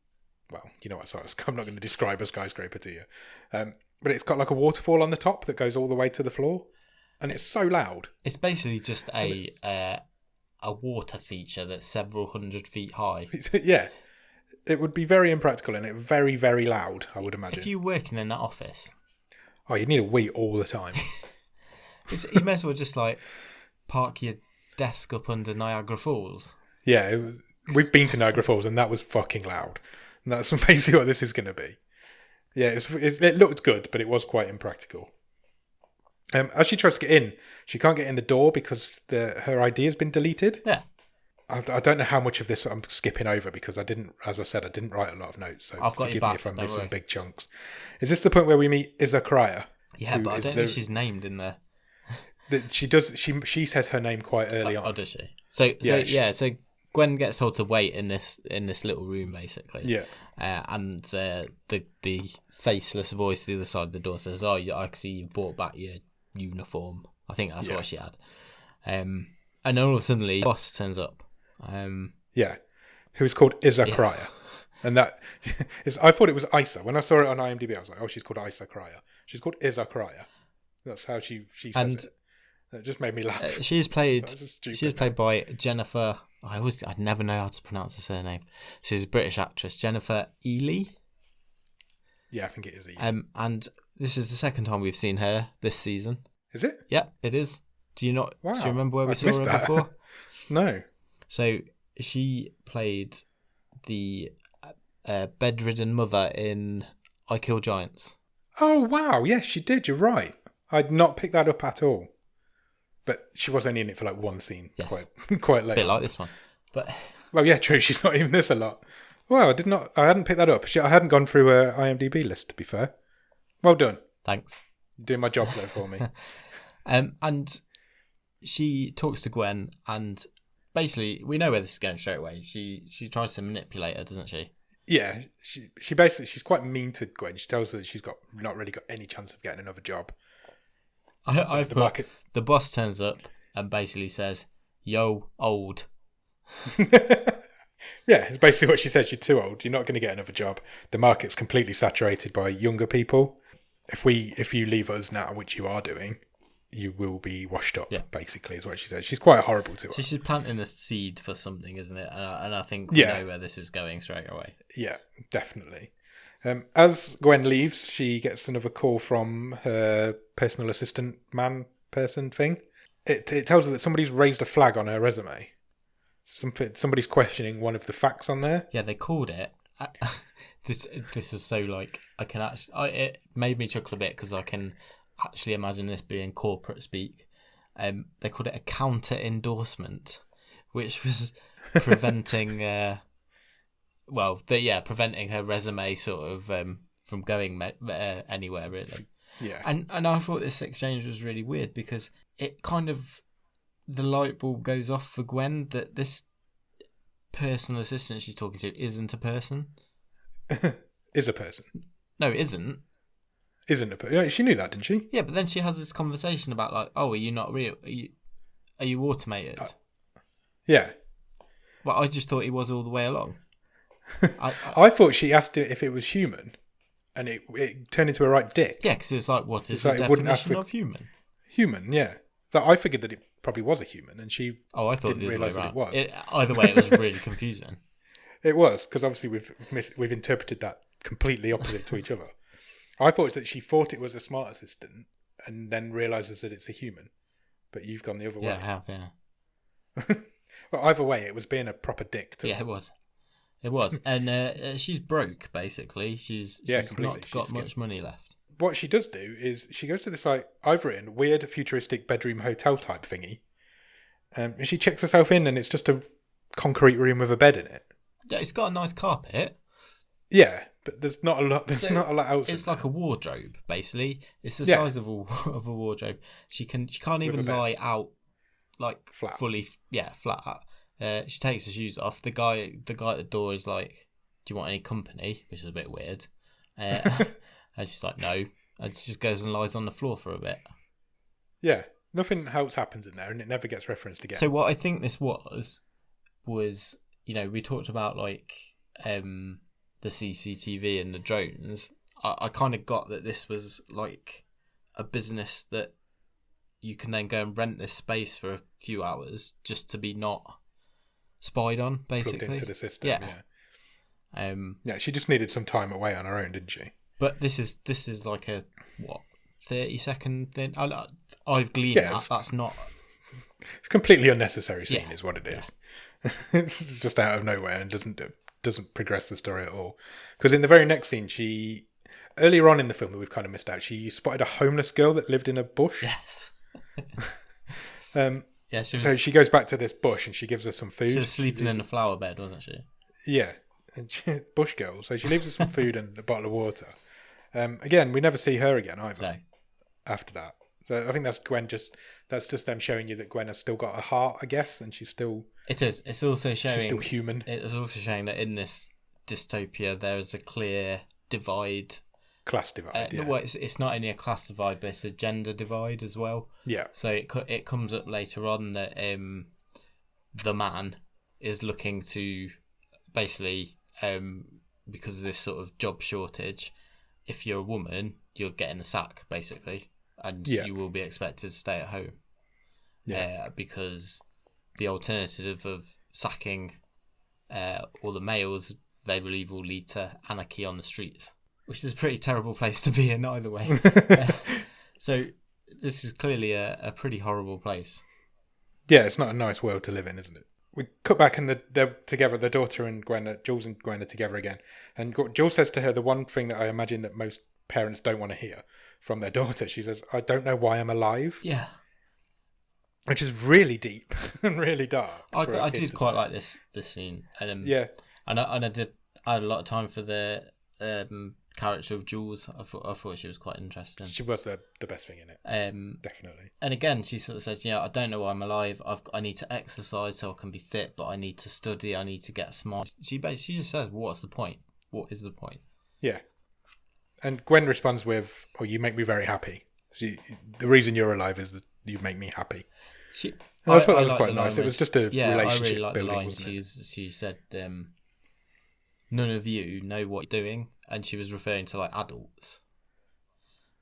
well, you know what, sorry, I'm not going to describe a skyscraper to you. But it's got like a waterfall on the top that goes all the way to the floor. And it's so loud. It's basically just a water feature that's several hundred feet high. Yeah. It would be very impractical and very, very loud, I would imagine. If you're working in that office... Oh, you'd need a wee all the time. You may as well just like park your desk up under Niagara Falls. Yeah, we've been to Niagara Falls and that was fucking loud. And that's basically what this is going to be. Yeah, it looked good, but it was quite impractical. As she tries to get in, she can't get in the door because her ID has been deleted. Yeah. I don't know how much of this I'm skipping over because I didn't write a lot of notes. So I've got you back, if I'm don't missing worry. big chunks. Is this the point where we meet Izakaya? Yeah, but I don't think she's named in there. She does. She says her name quite early on. Oh, does she? So Gwen gets told to wait in this little room basically. Yeah. And the faceless voice the other side of the door says, "Oh, I see you brought back your uniform." I think that's what she had. And then all of a sudden, the boss turns up. Who's called Izakaya. And that is, I thought it was Isa. When I saw it on IMDb, I was like, oh, she's called Isa Cryer. She's called Izakaya. That's how she says it. It just made me laugh. She's played name. by Jennifer. I never know how to pronounce her surname. She's a British actress, Jennifer Ely. Yeah, I think it is. And this is the second time we've seen her this season. Is it? Yeah, it is. Do you not? Wow. Do you remember where we I've saw her missed that. before? No. So she played the bedridden mother in I Kill Giants. Oh, wow. Yes, she did. You're right. I'd not picked that up at all. But she was only in it for like one scene. Yes. Quite late. A bit like this one. But Well, yeah, true. She's not even this a lot. Well, I hadn't picked that up. I hadn't gone through her IMDb list, to be fair. Well done. thanks. You're doing my job there for me. And she talks to Gwen, and basically we know where this is going straight away. She tries to manipulate her, doesn't she? Yeah, she basically, she's quite mean to Gwen. She tells her that she's not really got any chance of getting another job. The boss turns up and basically says, "Yo, old." Yeah, it's basically what she says. You're too old. You're not going to get another job. The market's completely saturated by younger people. If you leave us now, which you are doing, you will be washed up. Yeah. Basically, is what she says. She's quite horrible to her. So she's planting a seed for something, isn't it? And I think we know where this is going straight away. Yeah, definitely. As Gwen leaves, she gets another call from her personal assistant person thing. It tells her that somebody's raised a flag on her resume. Somebody's questioning one of the facts on there. Yeah, they called it. This is so like I can actually. It made me chuckle a bit because I can actually imagine this being corporate speak. They called it a counter endorsement, which was preventing. Preventing her resume sort of from going anywhere really. Yeah. And I thought this exchange was really weird because it kind of the light bulb goes off for Gwen that this personal assistant she's talking to isn't a person. Is a person. No, it isn't. Isn't a person. She knew that, didn't she? Yeah, but then she has this conversation about like, oh, are you not real? Are you automated? Yeah. Well, I just thought he was all the way along. I thought she asked it if it was human, and it turned into a right dick. Yeah, because it's like, what is It's the like it wouldn't ask definition for- of human? Human, yeah. So I figured that it probably was a human, and she Oh, I thought didn't the other way realise that around. it was. Either way, it was really confusing. It was, because obviously we've interpreted that completely opposite to each other. I thought that she thought it was a smart assistant, and then realises that it's a human. But you've gone the other way. Yeah, I have, yeah. Well, either way, it was being a proper dick to Yeah, her. it was. It was. And she's broke, basically. She's completely. not got She's much money left. What she does do is she goes to this, like, I've written, weird futuristic bedroom hotel type thingy. And she checks herself in, and it's just a concrete room with a bed in it. Yeah, it's got a nice carpet. Yeah, but there's not a lot. There's not a lot else. It's like a wardrobe, basically. It's the Yeah. size of a wardrobe. She can't even a bed. lie out like Flat. fully, flat out. She takes her shoes off. The guy at the door is like, "Do you want any company?" Which is a bit weird. And she's like, "No." And she just goes and lies on the floor for a bit. Yeah, nothing else happens in there, and it never gets referenced again. So what I think this was, we talked about like the CCTV and the drones. I kind of got that this was like a business that you can then go and rent this space for a few hours just to be not spied on, basically. Plugged into the system. Yeah. Yeah, she just needed some time away on her own, didn't she? But this is like a 30-second thing. I've gleaned that. That's not It's a completely unnecessary scene, Yeah. is what it is. It's just out of nowhere and doesn't progress the story at all. Because in the very next scene, earlier on in the film that we've kind of missed out, she spotted a homeless girl that lived in a bush. Yes. Yeah, so she goes back to this bush and she gives her some food. She was sleeping in a flower bed, wasn't she? Yeah, and bush girl. So she leaves her some food and a bottle of water. Again, we never see her again either. No. After that, so I think that's Gwen. That's just them showing you that Gwen has still got a heart, I guess, and she's still. It is. It's also showing. She's still human. It is also showing that in this dystopia there is a clear divide. Class divide. Yeah. Well, it's not only a class divide, but it's a gender divide as well. Yeah. So it comes up later on that the man is looking to basically because of this sort of job shortage, if you're a woman, you're getting a sack basically, and you will be expected to stay at home. Yeah. Because the alternative of sacking all the males, they believe, will lead to anarchy on the streets, which is a pretty terrible place to be in either way. So this is clearly a pretty horrible place. Yeah, it's not a nice world to live in, isn't it? We cut back and they're together, the daughter and Gwen, Jules and Gwen are together again. And Jules says to her the one thing that I imagine that most parents don't want to hear from their daughter. She says, "I don't know why I'm alive." Yeah. Which is really deep and really dark. I did quite like this scene. And, yeah. And I had a lot of time for the character of Jules. I thought she was quite interesting. She was the best thing in it. Definitely. And again, she sort of says, I don't know why I'm alive. I need to exercise so I can be fit, but I need to study. I need to get smart. She just says, what's the point? What is the point? Yeah. And Gwen responds with, "Oh, you make me very happy. The reason you're alive is that you make me happy." I thought that was quite nice. It was just a relationship I really liked building, the line. wasn't it? She said, none of you know what you're doing. And she was referring to like adults.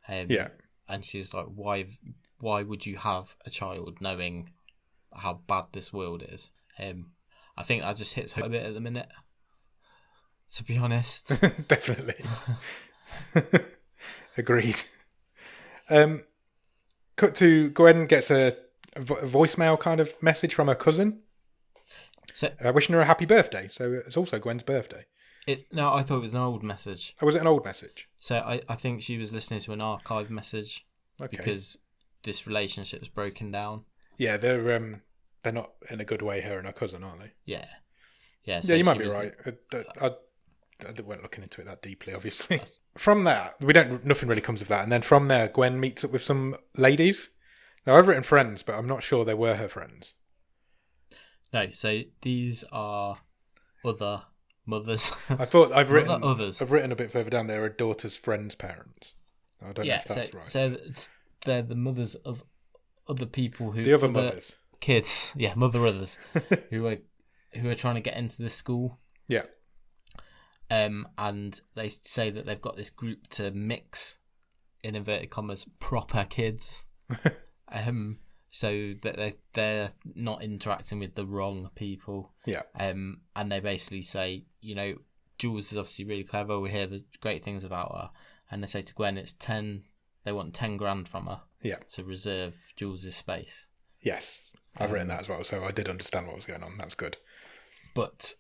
Yeah. And she was like, why would you have a child knowing how bad this world is? I think that just hits home a bit at the minute, to be honest. Definitely. Agreed. Cut to Gwen gets a voicemail kind of message from her cousin, wishing her a happy birthday. So it's also Gwen's birthday. No, I thought it was an old message. Oh, was it an old message? So I think she was listening to an archive message. Okay. Because this relationship's broken down. Yeah, they're not in a good way, her and her cousin, are they? Yeah. Yeah. So yeah, you might be right. I weren't looking into it that deeply, obviously. From that, nothing really comes of that. And then from there, Gwen meets up with some ladies. Now, I've written friends, but I'm not sure they were her friends. No, so these are other mothers. I thought I've written others. I've written a bit further down there are daughter's friends' parents. I don't know if that's right. So they're the mothers of other people who... The other mothers. Kids, yeah, mother others, who are trying to get into this school. Yeah. And they say that they've got this group to mix, in inverted commas, proper kids. So that they're not interacting with the wrong people. Yeah. And they basically say, Jules is obviously really clever. We hear the great things about her. And they say to Gwen, they want 10 grand from her. Yeah. To reserve Jules' space. Yes. I've written that as well, so I did understand what was going on. That's good. But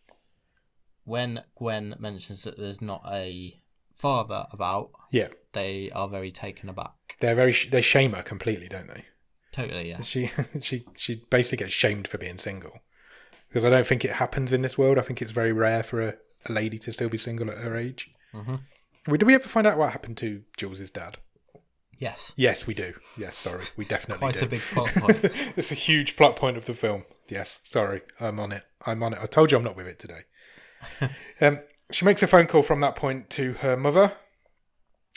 when Gwen mentions that there's not a father about, they are very taken aback. They shame her completely, don't they? Totally, yeah. She basically gets shamed for being single, because I don't think it happens in this world. I think it's very rare for a lady to still be single at her age. Mm-hmm. Did we ever find out what happened to Jules's dad? Yes. Yes, we do. Yes, sorry, we definitely it's do. Quite a big plot point. It's a huge plot point of the film. Yes, sorry, I'm on it. I told you I'm not with it today. She makes a phone call from that point to her mother,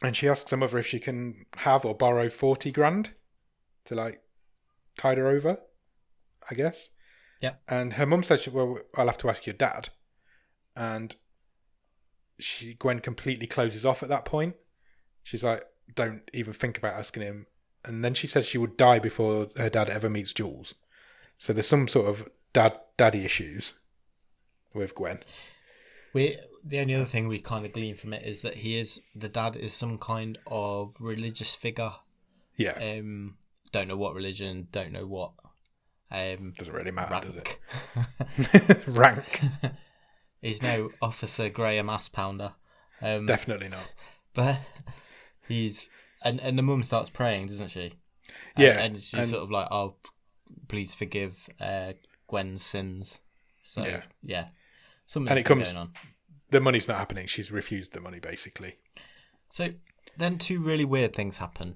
and she asks her mother if she can have or borrow 40 grand to tide her over, I guess. Yeah. And her mum says, "Well, I'll have to ask your dad." And Gwen completely closes off at that point. She's like, "Don't even think about asking him." And then she says she would die before her dad ever meets Jules. So there's some sort of daddy issues with Gwen. The only other thing we kind of glean from it is that the dad is some kind of religious figure. Yeah. Don't know what religion, don't know what Doesn't really matter, rank. does it? Rank. He's no Officer Graham ass pounder. Definitely not. But he's and the mum starts praying, doesn't she? Yeah, and she's sort of like, "Oh, please forgive Gwen's sins." So yeah, something's been going on. The money's not happening. She's refused the money, basically. So then two really weird things happen,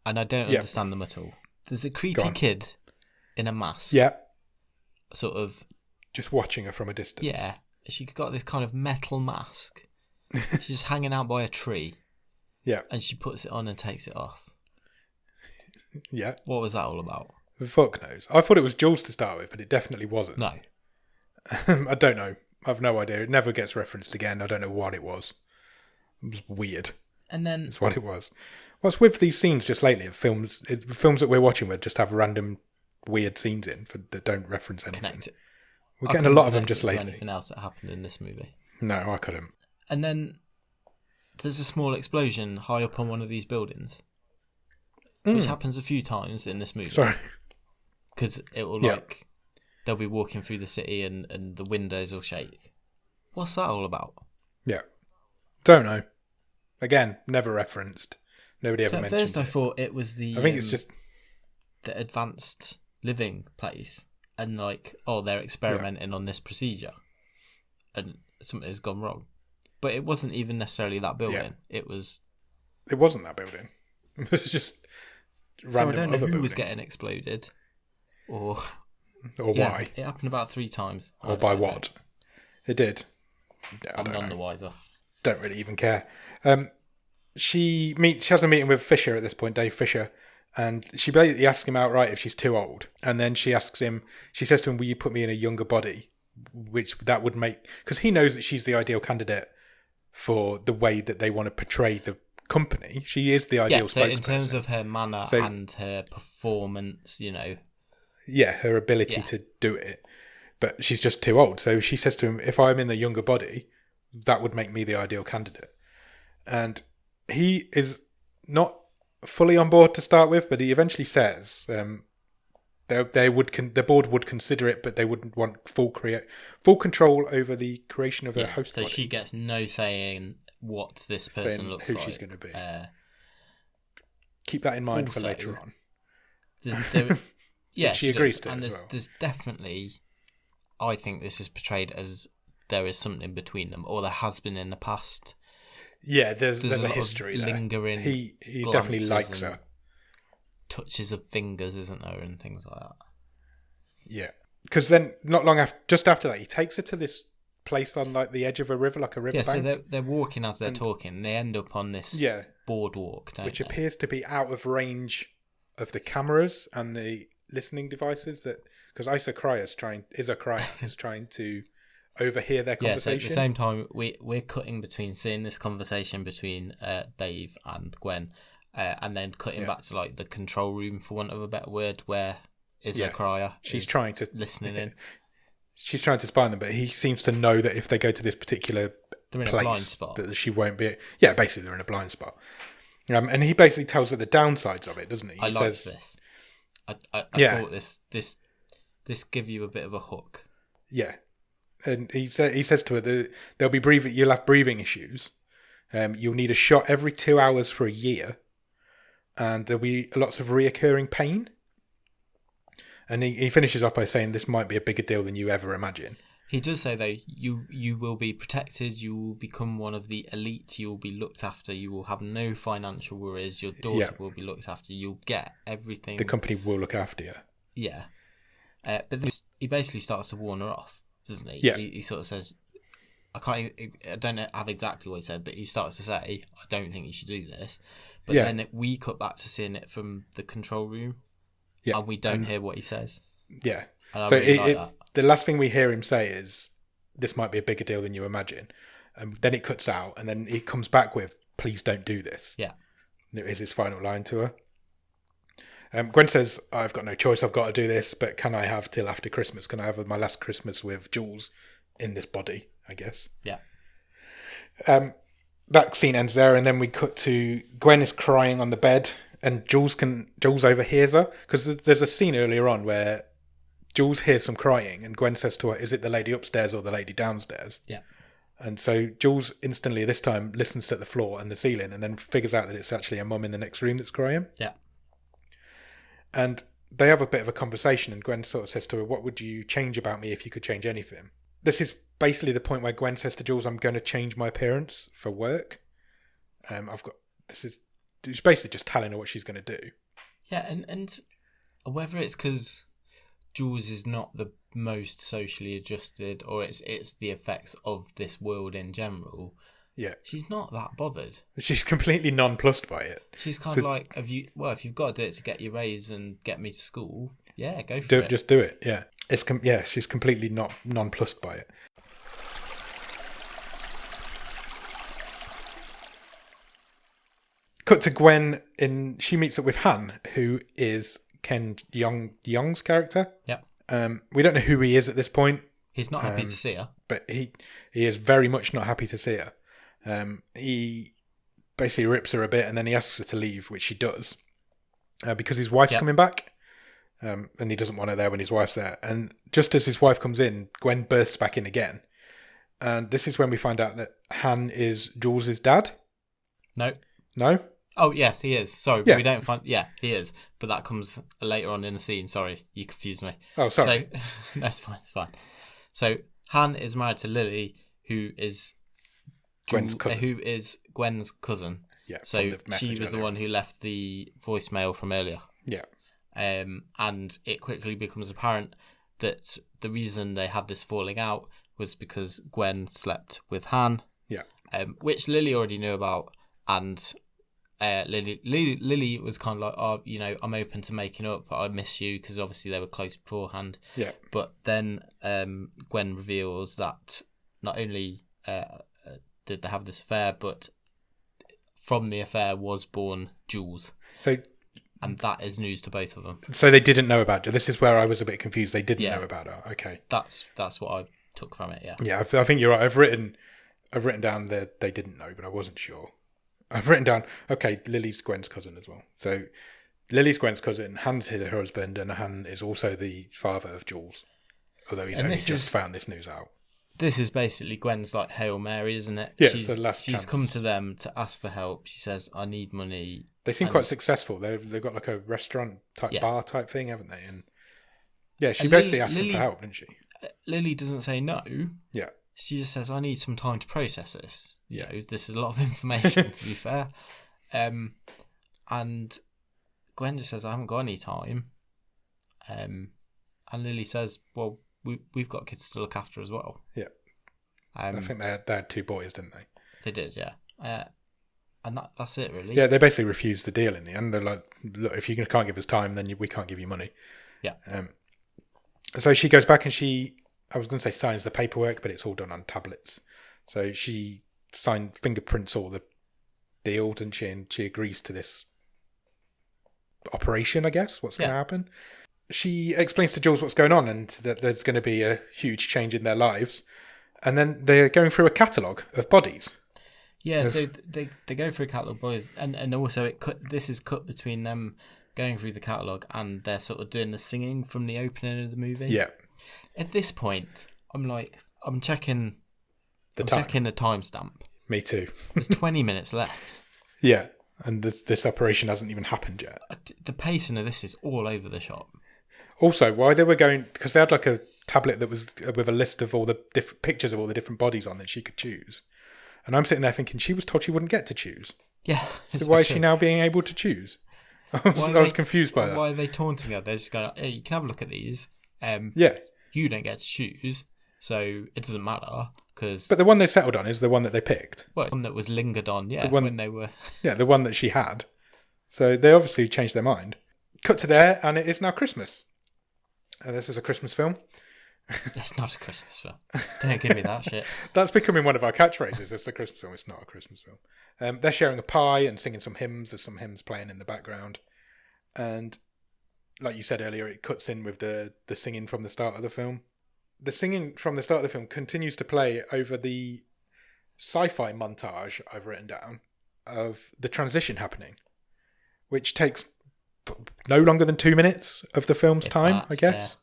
and I don't understand them at all. There's a creepy kid in a mask. Yeah. Sort of just watching her from a distance. Yeah, she got this kind of metal mask. She's just hanging out by a tree. Yeah. And she puts it on and takes it off. Yeah. What was that all about? Fuck knows. I thought it was Jules to start with, but it definitely wasn't. No. I don't know. I've no idea. It never gets referenced again. I don't know what it was. It was weird. And then... That's what it was. What's with these scenes just lately of films that we're watching where just have random weird scenes in that don't reference anything. Connect it. We're getting a lot of them just lately. Anything else that happened in this movie? No, I couldn't. And then there's a small explosion high up on one of these buildings, which happens a few times in this movie. Sorry. Because it will they'll be walking through the city and the windows will shake. What's that all about? Yeah. Don't know. Again, never referenced. Nobody ever mentioned it. At first I thought it was the... I think it's just... the advanced living place. And they're experimenting on this procedure. And something has gone wrong. But it wasn't even necessarily that building. Yeah. It wasn't that building. It was just random. So I don't know who building. Was getting exploded. Or why. It happened about 3 times. Or by what. It did. I'm none the wiser. Don't really even care. She has a meeting with Fisher at this point, Dave Fisher, and she basically asks him outright if she's too old. And then she says to him, will you put me in a younger body? Which that would make... Because he knows that she's the ideal candidate for the way that they want to portray the company. She is the ideal spokesperson. So in terms of her manner and her performance, Yeah, her ability to do it. But she's just too old. So she says to him, if I'm in the younger body, that would make me the ideal candidate. And he is not fully on board to start with, but he eventually says the board would consider it, but they wouldn't want full control over the creation of a host body. So she gets no say in what this person looks like. Who she's going to be. Keep that in mind for later on. She agrees to it. And there's definitely, I think this is portrayed as there is something between them, or there has been in the past. Yeah, there's a history there. Lingering. He definitely likes her. Touches of fingers, isn't there, and things like that. Yeah, because then not long after, just after that, he takes her to this place on the edge of a river, like a river bank. So they're walking as they're talking. And they end up on this boardwalk, which appears to be out of range of the cameras and the listening devices. Because Isa Cryer is trying to overhear their conversation. So at the same time, we're cutting between seeing this conversation between Dave and Gwen, and then cutting back to the control room, for want of a better word, where Isa Cryer is trying to listening in. She's trying to spy on them, but he seems to know that if they go to this particular they're in place, a blind spot. That she won't be. Yeah, basically they're in a blind spot. And he basically tells her the downsides of it, doesn't he? I like this. I thought this give you a bit of a hook. Yeah. And he says to her, you'll have breathing issues. You'll need a shot every 2 hours for a year. And there'll be lots of reoccurring pain. And he finishes off by saying this might be a bigger deal than you ever imagine. He does say, though, you will be protected, you will become one of the elite, you will be looked after, you will have no financial worries, your daughter will be looked after, you'll get everything. The company will look after you. Yeah. But then he basically starts to warn her off, doesn't he? Yeah. He sort of says, I don't have exactly what he said, but he starts to say, I don't think you should do this. But then we cut back to seeing it from the control room, and we don't hear what he says. Yeah. And I really like that. The last thing we hear him say is, this might be a bigger deal than you imagine. Then it cuts out, and then he comes back with, please don't do this. Yeah. It is his final line to her. Gwen says, I've got no choice, I've got to do this, but can I have till after Christmas? Can I have my last Christmas with Jules in this body, I guess? Yeah. That scene ends there, and then we cut to Gwen is crying on the bed, and Jules overhears her, because there's a scene earlier on where Jules hears some crying, and Gwen says to her, "Is it the lady upstairs or the lady downstairs?" Yeah. And so Jules instantly this time listens to the floor and the ceiling, and then figures out that it's actually a mum in the next room that's crying. Yeah. And they have a bit of a conversation, and Gwen sort of says to her, "What would you change about me if you could change anything?" This is basically the point where Gwen says to Jules, "I'm going to change my appearance for work. It's basically just telling her what she's going to do." Yeah, and whether it's because Jules is not the most socially adjusted, or it's the effects of this world in general. Yeah, she's not that bothered. She's completely nonplussed by it. She's kind of like, if you've got to do it to get your raise and get me to school, yeah, go for it. Just do it. Yeah, she's completely not nonplussed by it. Cut to Gwen she meets up with Han, who is Jeong's character. Yeah. We don't know who he is at this point. He's not happy to see her. But he is very much not happy to see her. He basically rips her a bit, and then he asks her to leave, which she does, because his wife's coming back, and he doesn't want her there when his wife's there. And just as his wife comes in, Gwen bursts back in again. And this is when we find out that Han is Jules' dad. No? Oh, yes, he is. Sorry, but we don't find... Yeah, he is. But that comes later on in the scene. Sorry, you confused me. Oh, sorry. So, that's fine, it's fine. So, Han is married to Lily, who is... Gwen's cousin. Who is Gwen's cousin. Yeah. So, she was the one who left the voicemail from earlier. Yeah. And it quickly becomes apparent that the reason they had this falling out was because Gwen slept with Han. Yeah. Which Lily already knew about, and... Lily was kind of like, "Oh, I'm open to making up, but I miss you," because obviously they were close beforehand. Yeah. But then Gwen reveals that not only did they have this affair, but from the affair was born Jules. And that is news to both of them. So they didn't know about her. This is where I was a bit confused. They didn't know about her. Okay. That's what I took from it. Yeah. Yeah, I think you're right. I've written down that they didn't know, but I wasn't sure. I've written down, okay, Lily's Gwen's cousin as well. So Lily's Gwen's cousin, Han's her husband, and Han is also the father of Jules. Although he's only just found this news out. This is basically Gwen's like Hail Mary, isn't it? Yeah, it's the last chance. She's come to them to ask for help. She says, "I need money." They seem quite successful. They've got like a restaurant type bar type thing, haven't they? And yeah, she basically asked them for help, didn't she? Lily doesn't say no. Yeah. She just says, "I need some time to process this." This is a lot of information, to be fair. And Gwen just says, "I haven't got any time." And Lily says, "Well, we've got kids to look after as well." Yeah. I think they had 2 boys, didn't they? They did, yeah. And that's it, really. Yeah, they basically refused the deal in the end. They're like, "Look, if you can't give us time, then we can't give you money." Yeah. So she goes back and I was going to say signs the paperwork, but it's all done on tablets. So she fingerprints all the deal, doesn't she? And she agrees to this operation, I guess, what's going to happen. She explains to Jules what's going on and that there's going to be a huge change in their lives. And then they're going through a catalogue of bodies. Yeah, so they go through a catalogue of bodies, and also this is cut between them going through the catalogue and they're sort of doing the singing from the opening of the movie. Yeah. At this point, I'm checking the timestamp. Me too. There's 20 minutes left. Yeah, and this operation hasn't even happened yet. The pacing of this is all over the shop. Also, why they were going, because they had like a tablet that was with a list of all the different pictures of all the different bodies on that she could choose. And I'm sitting there thinking she was told she wouldn't get to choose. Yeah. So why is she now being able to choose? I was confused by that. Why are they taunting her? They're just going, "Hey, you can have a look at these. Yeah. You don't get to choose, so it doesn't matter." But the one they settled on is the one that they picked. Well, it's the one that was lingered on, when they were... Yeah, the one that she had. So they obviously changed their mind. Cut to there, and it is now Christmas. This is a Christmas film. It's not a Christmas film. Don't give me that shit. That's becoming one of our catchphrases. It's a Christmas film. It's not a Christmas film. They're sharing a pie and singing some hymns. There's some hymns playing in the background. And like you said earlier, it cuts in with the singing from the start of the film. The singing from the start of the film continues to play over the sci-fi montage I've written down of the transition happening, which takes no longer than 2 minutes of the film's time, I guess.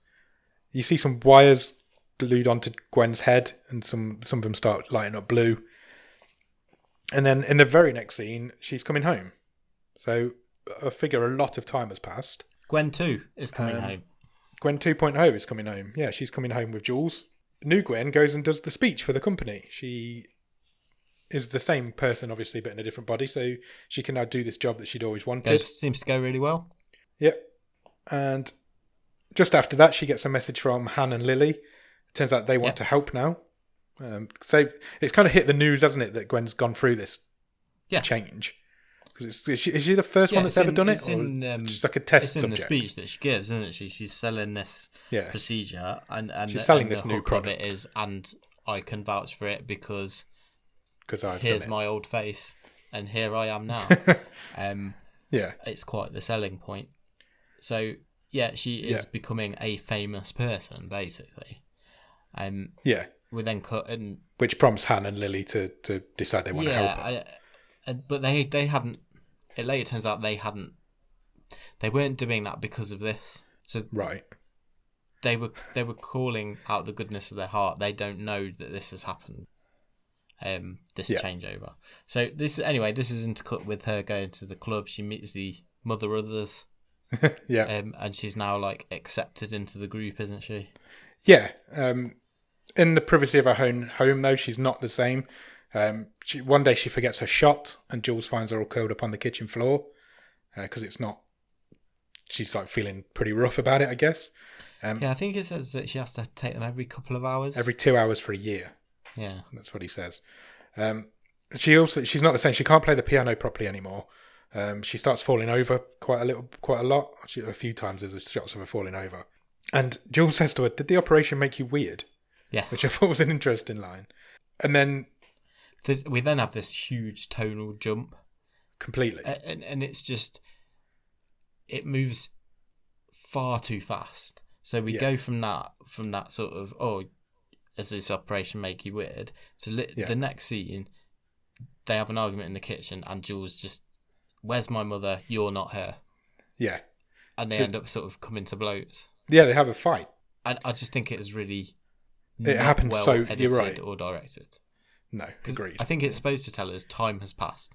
You see some wires glued onto Gwen's head, and some of them start lighting up blue. And then in the very next scene, she's coming home. So I figure a lot of time has passed. Gwen 2 is coming home. Gwen 2.0 is coming home. Yeah, she's coming home with Jules. New Gwen goes and does the speech for the company. She is the same person, obviously, but in a different body. So she can now do this job that she'd always wanted. Seems to go really well. Yep. And just after that, she gets a message from Han and Lily. It turns out they want to help now. So it's kind of hit the news, hasn't it, that Gwen's gone through this change. Because is she the first one that's ever done it? Or just like a test subject? It's in the speech that she gives, isn't she? She's selling this procedure. And she's selling this the new hook product. Of it is, and I can vouch for it because here's my old face and here I am now. It's quite the selling point. So, she is becoming a famous person, basically. We then cut and... Which prompts Han and Lily to decide they want to help her. But they hadn't... It later turns out they weren't doing that because of this. So right. They were calling out the goodness of their heart. They don't know that this has happened. This changeover. So this is intercut with her going to the club. She meets the mother others. And she's now like accepted into the group, isn't she? Yeah. In the privacy of her own home, though, she's not the same. One day she forgets her shot, and Jules finds her all curled up on the kitchen floor because it's not. She's like feeling pretty rough about it, I guess. I think it says that she has to take them every couple of hours. Every 2 hours for a year. Yeah, that's what he says. She's not the same. She can't play the piano properly anymore. She starts falling over quite a lot. A few times there's shots of her falling over. And Jules says to her, "Did the operation make you weird?" Yeah, which I thought was an interesting line. And then we then have this huge tonal jump. Completely. And it's just, it moves far too fast. So we go from that sort of, does this operation make you weird? So the next scene, they have an argument in the kitchen and Jules just, "Where's my mother? You're not her." Yeah. And they end up sort of coming to blows. Yeah, they have a fight. I just think it is really it happens well so edited you're right. or directed. No, agreed. I think it's supposed to tell us time has passed.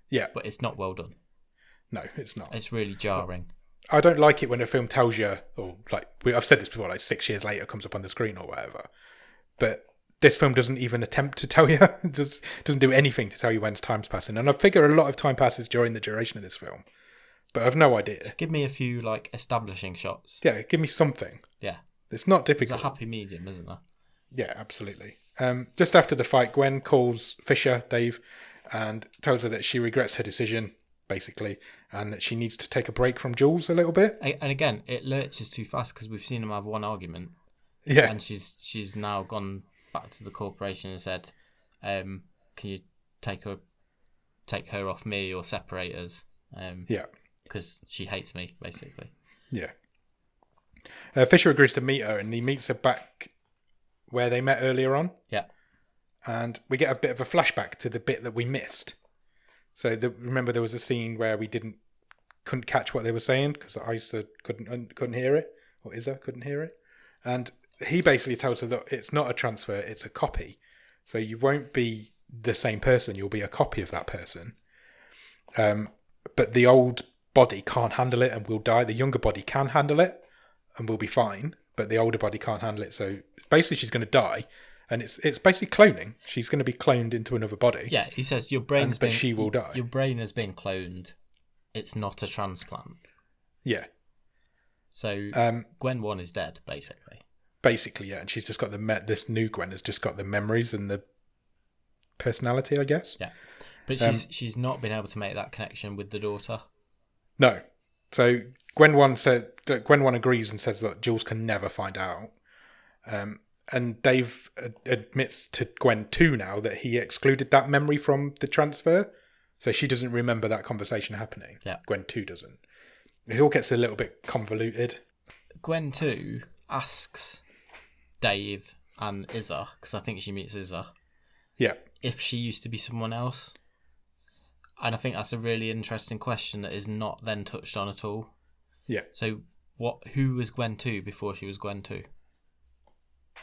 Yeah. But it's not well done. No, it's not. It's really jarring. I don't like it when a film tells you, or like I've said this before, like 6 years later comes up on the screen or whatever. But this film doesn't even attempt to tell you. It doesn't do anything to tell you when time's passing. And I figure a lot of time passes during the duration of this film. But I've no idea. Just give me a few like establishing shots. Yeah, give me something. Yeah. It's not difficult. It's a happy medium, isn't there? Yeah, absolutely. Just after the fight, Gwen calls Fisher, Dave, and tells her that she regrets her decision, basically, and that she needs to take a break from Jules a little bit. And again, it lurches too fast because we've seen them have one argument. Yeah. And she's now gone back to the corporation and said, "Can you take her off me or separate us?" Because she hates me, basically. Yeah. Fisher agrees to meet her, and he meets her back where they met earlier on. Yeah. And we get a bit of a flashback to the bit that we missed. So remember there was a scene where we couldn't catch what they were saying because Isa couldn't hear it, or Isa couldn't hear it. And he basically tells her that it's not a transfer, it's a copy. So you won't be the same person, you'll be a copy of that person. But the old body can't handle it and will die. The younger body can handle it and will be fine, but the older body can't handle it. So basically she's going to die, and it's basically cloning. She's going to be cloned into another body. Yeah, he says she will die. Your brain has been cloned. It's not a transplant. Yeah. So Gwen 1 is dead, basically. Basically, yeah, and she's just got this new Gwen has just got the memories and the personality, I guess. Yeah, but she's not been able to make that connection with the daughter. No. So Gwen 1 agrees and says that Jules can never find out. And Dave admits to Gwen 2 now that he excluded that memory from the transfer. So she doesn't remember that conversation happening. Yeah. Gwen 2 doesn't. It all gets a little bit convoluted. Gwen 2 asks Dave and Isa, because I think she meets Isa. Yeah. If she used to be someone else. And I think that's a really interesting question that is not then touched on at all. Yeah. So who was Gwen 2 before she was Gwen 2?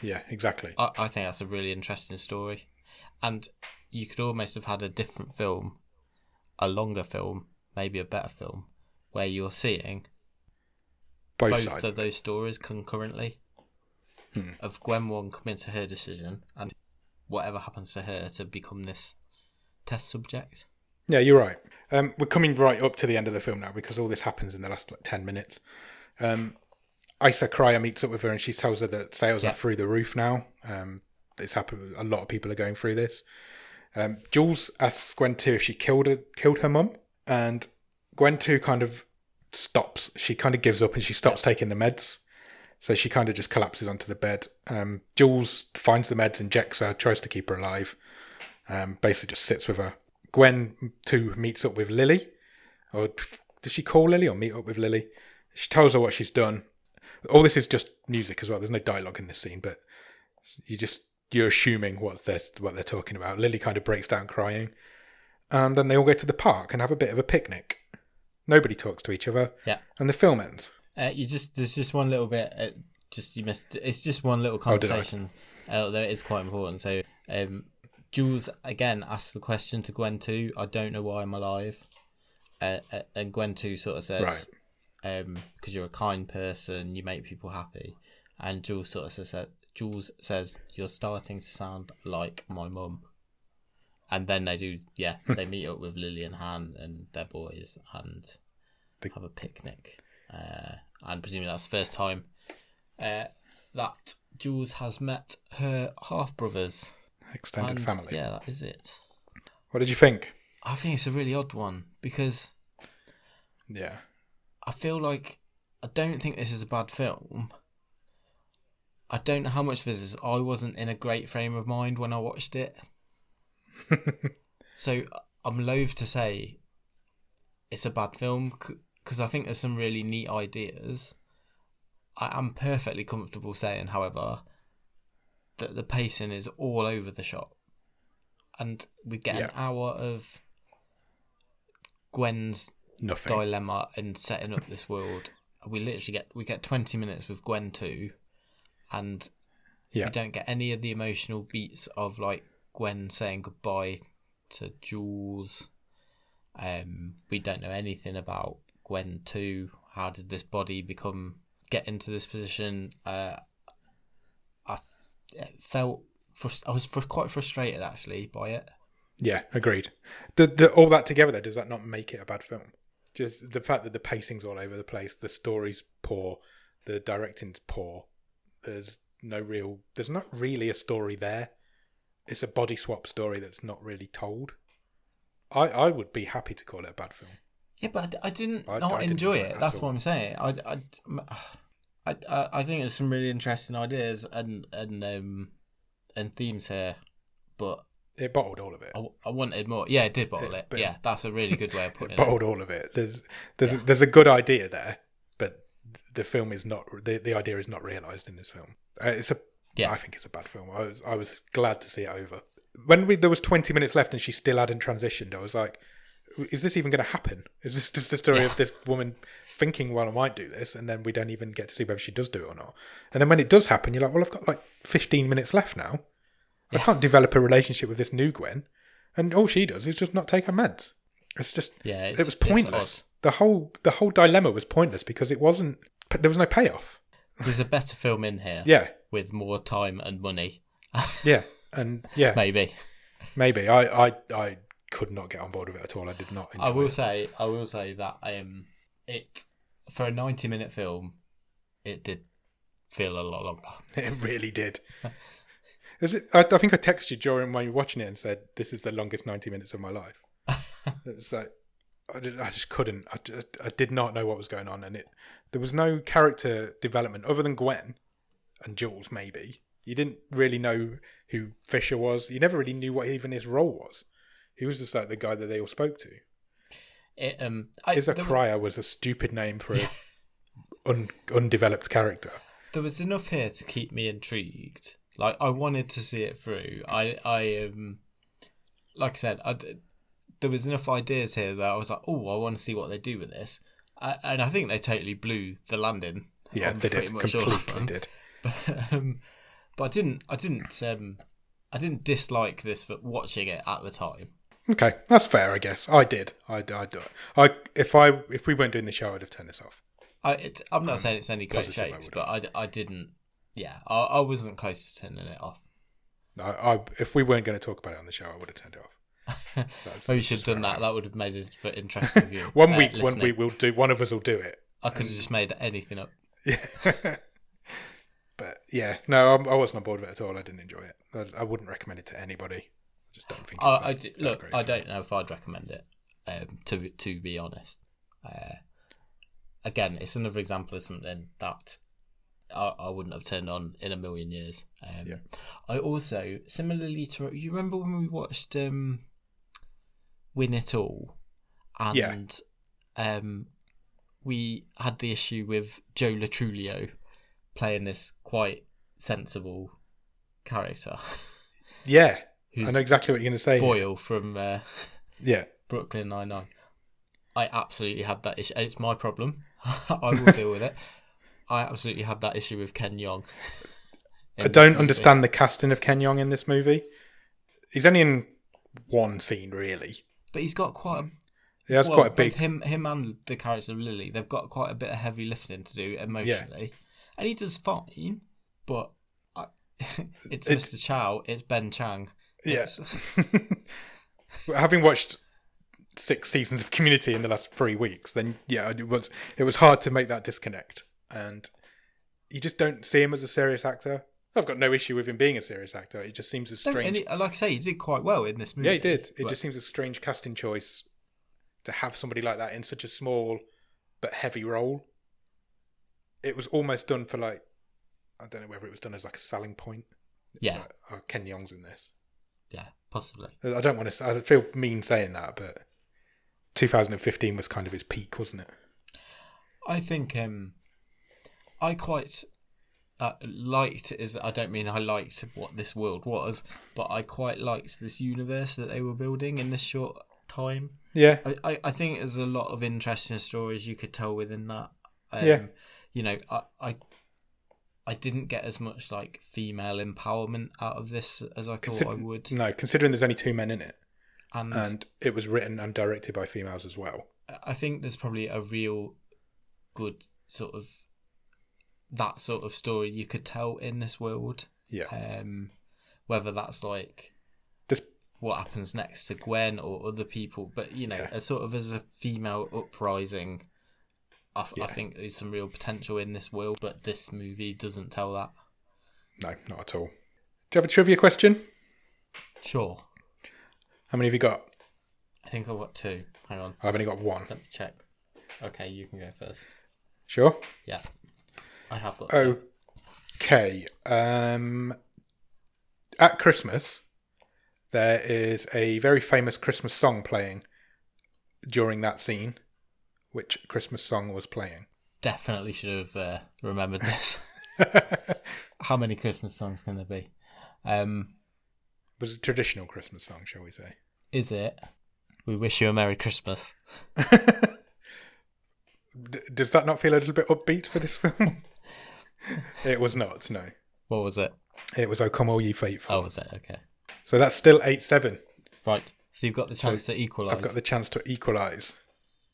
Yeah, exactly. I think that's a really interesting story. And you could almost have had a different film, a longer film, maybe a better film, where you're seeing both sides of those stories concurrently. Of Gwen 1 coming to her decision and whatever happens to her to become this test subject. Yeah, you're right. We're coming right up to the end of the film now because all this happens in the last 10 minutes. Isa Cryer meets up with her and she tells her that sales are through the roof now. It's happened. A lot of people are going through this. Jules asks Gwen 2 if she killed her mum, and Gwen 2 kind of stops. She kind of gives up and she stops taking the meds. So she kind of just collapses onto the bed. Jules finds the meds, injects her, tries to keep her alive. Basically just sits with her. Gwen 2 meets up with Lily. Or does she call Lily or meet up with Lily? She tells her what she's done. All this is just music as well. There's no dialogue in this scene, but you're assuming what they're talking about. Lily kind of breaks down crying. And then they all go to the park and have a bit of a picnic. Nobody talks to each other. Yeah. And the film ends. There's just one little bit. You missed. It's just one little conversation. That is quite important. So, Jules again asks the question to Gwen 2. I don't know why I'm alive. And Gwen 2 sort of says, because you're a kind person, you make people happy. And Jules sort of says, you're starting to sound like my mum. And then they do, they meet up with Lily and Han and their boys and have a picnic. And presumably that's the first time that Jules has met her half-brothers. Extended family. Yeah, that is it. What did you think? I think it's a really odd one because I feel like I don't think this is a bad film. I don't know how much this is. I wasn't in a great frame of mind when I watched it. So I'm loath to say it's a bad film because I think there's some really neat ideas. I'm perfectly comfortable saying, however, that the pacing is all over the shop. And we get an hour of Gwen's dilemma and setting up this world. We literally get 20 minutes with Gwen 2, and we don't get any of the emotional beats of like Gwen saying goodbye to Jules. We don't know anything about Gwen 2. How did this body get into this position? I was quite frustrated actually by it. Yeah, agreed. All that together, though, does that not make it a bad film? Just the fact that the pacing's all over the place, the story's poor, the directing's poor. There's not really a story there. It's a body swap story that's not really told. I would be happy to call it a bad film. Yeah, but I didn't enjoy it. That's what I'm saying. I think there's some really interesting ideas and themes here, but it bottled all of it. I wanted more. Yeah, it did bottle it. Yeah, that's a really good way of putting it. Bottled all of it. There's a good idea there, but the film is not. The idea is not realised in this film. I think it's a bad film. I was glad to see it over. When there was 20 minutes left and she still hadn't transitioned, I was like, is this even going to happen? Is this just the story of this woman thinking, well, I might do this, and then we don't even get to see whether she does do it or not? And then when it does happen, you're like, well, I've got like 15 minutes left now. I can't develop a relationship with this new Gwen, and all she does is just not take her meds. It's just, it was pointless. The whole dilemma was pointless because there was no payoff. There's a better film in here. Yeah. With more time and money. Maybe. I could not get on board with it at all. I did not enjoy I will say that it for a 90-minute film, it did feel a lot longer. It really did. I think I texted you during when you were watching it and said, "This is the longest 90 minutes of my life." It's like I just couldn't. I did not know what was going on, and there was no character development other than Gwen and Jules. Maybe you didn't really know who Fisher was. You never really knew what even his role was. He was just like the guy that they all spoke to. Isa Cryer was a stupid name for an undeveloped character. There was enough here to keep me intrigued. Like, I wanted to see it through. Like I said, there was enough ideas here that I was like, oh, I want to see what they do with this. And I think they totally blew the landing. Yeah, they did. Completely did. But I didn't dislike this for watching it at the time. Okay, that's fair, I guess. I did. If we weren't doing the show, I'd have turned this off. I'm not saying it's any great shakes, but I didn't. Yeah, I wasn't close to turning it off. No, if we weren't going to talk about it on the show, I would have turned it off. Maybe you should have done that. That would have made it for interesting view. One week we'll do. One of us will do it. I could have just made anything up. Yeah. But yeah, no, I wasn't on board with it at all. I didn't enjoy it. I wouldn't recommend it to anybody. I just don't think. I don't know if I'd recommend it. To be honest, again, it's another example of something that I wouldn't have turned on in a million years. I also, similarly to, you remember when we watched Win It All, and we had the issue with Joe Latrulio playing this quite sensible character. Yeah, I know exactly what you're going to say. Boyle from yeah, Brooklyn Nine-Nine. I absolutely had that issue. It's my problem. I will deal with it. I absolutely had that issue with Ken Jeong. I don't understand the casting of Ken Jeong in this movie. He's only in one scene, really. But he's got quite a... Yeah, that's quite a big... Him and the character of Lily, they've got quite a bit of heavy lifting to do emotionally. Yeah. And he does fine, but it's Mr. Chow, it's Ben Chang. Yes. Having watched 6 seasons of Community in the last 3 weeks, then yeah, it was hard to make that disconnect. And you just don't see him as a serious actor. I've got no issue with him being a serious actor. It just seems a strange... like I say, he did quite well in this movie. Yeah, he did. It just seems a strange casting choice to have somebody like that in such a small but heavy role. It was almost done for I don't know whether it was done as a selling point. Yeah. Ken Jeong's in this. Yeah, possibly. I don't want to... I feel mean saying that, but 2015 was kind of his peak, wasn't it? I think... I quite liked I don't mean I liked what this world was, but I quite liked this universe that they were building in this short time. Yeah. I think there's a lot of interesting stories you could tell within that. Yeah. You know, I didn't get as much female empowerment out of this as I thought I would. No, considering there's only 2 men in it. And it was written and directed by females as well. I think there's probably a real good that sort of story you could tell in this world. Yeah. Whether that's what happens next to Gwen or other people, but as a female uprising, I think there's some real potential in this world, but this movie doesn't tell that. No, not at all. Do you have a trivia question? Sure. How many have you got? I think I've got 2. Hang on. I've only got 1. Let me check. Okay, you can go first. Sure? Yeah. I have got 2. Okay. At Christmas, there is a very famous Christmas song playing during that scene. Which Christmas song was playing? Definitely should have remembered this. How many Christmas songs can there be? It was a traditional Christmas song, shall we say? Is it? We wish you a Merry Christmas. Does that not feel a little bit upbeat for this film? It was not, no. What was it? It was O Come All Ye Faithful. Oh, was it? Okay. So that's still 8-7. Right. So you've got the chance to equalise. I've got the chance to equalise.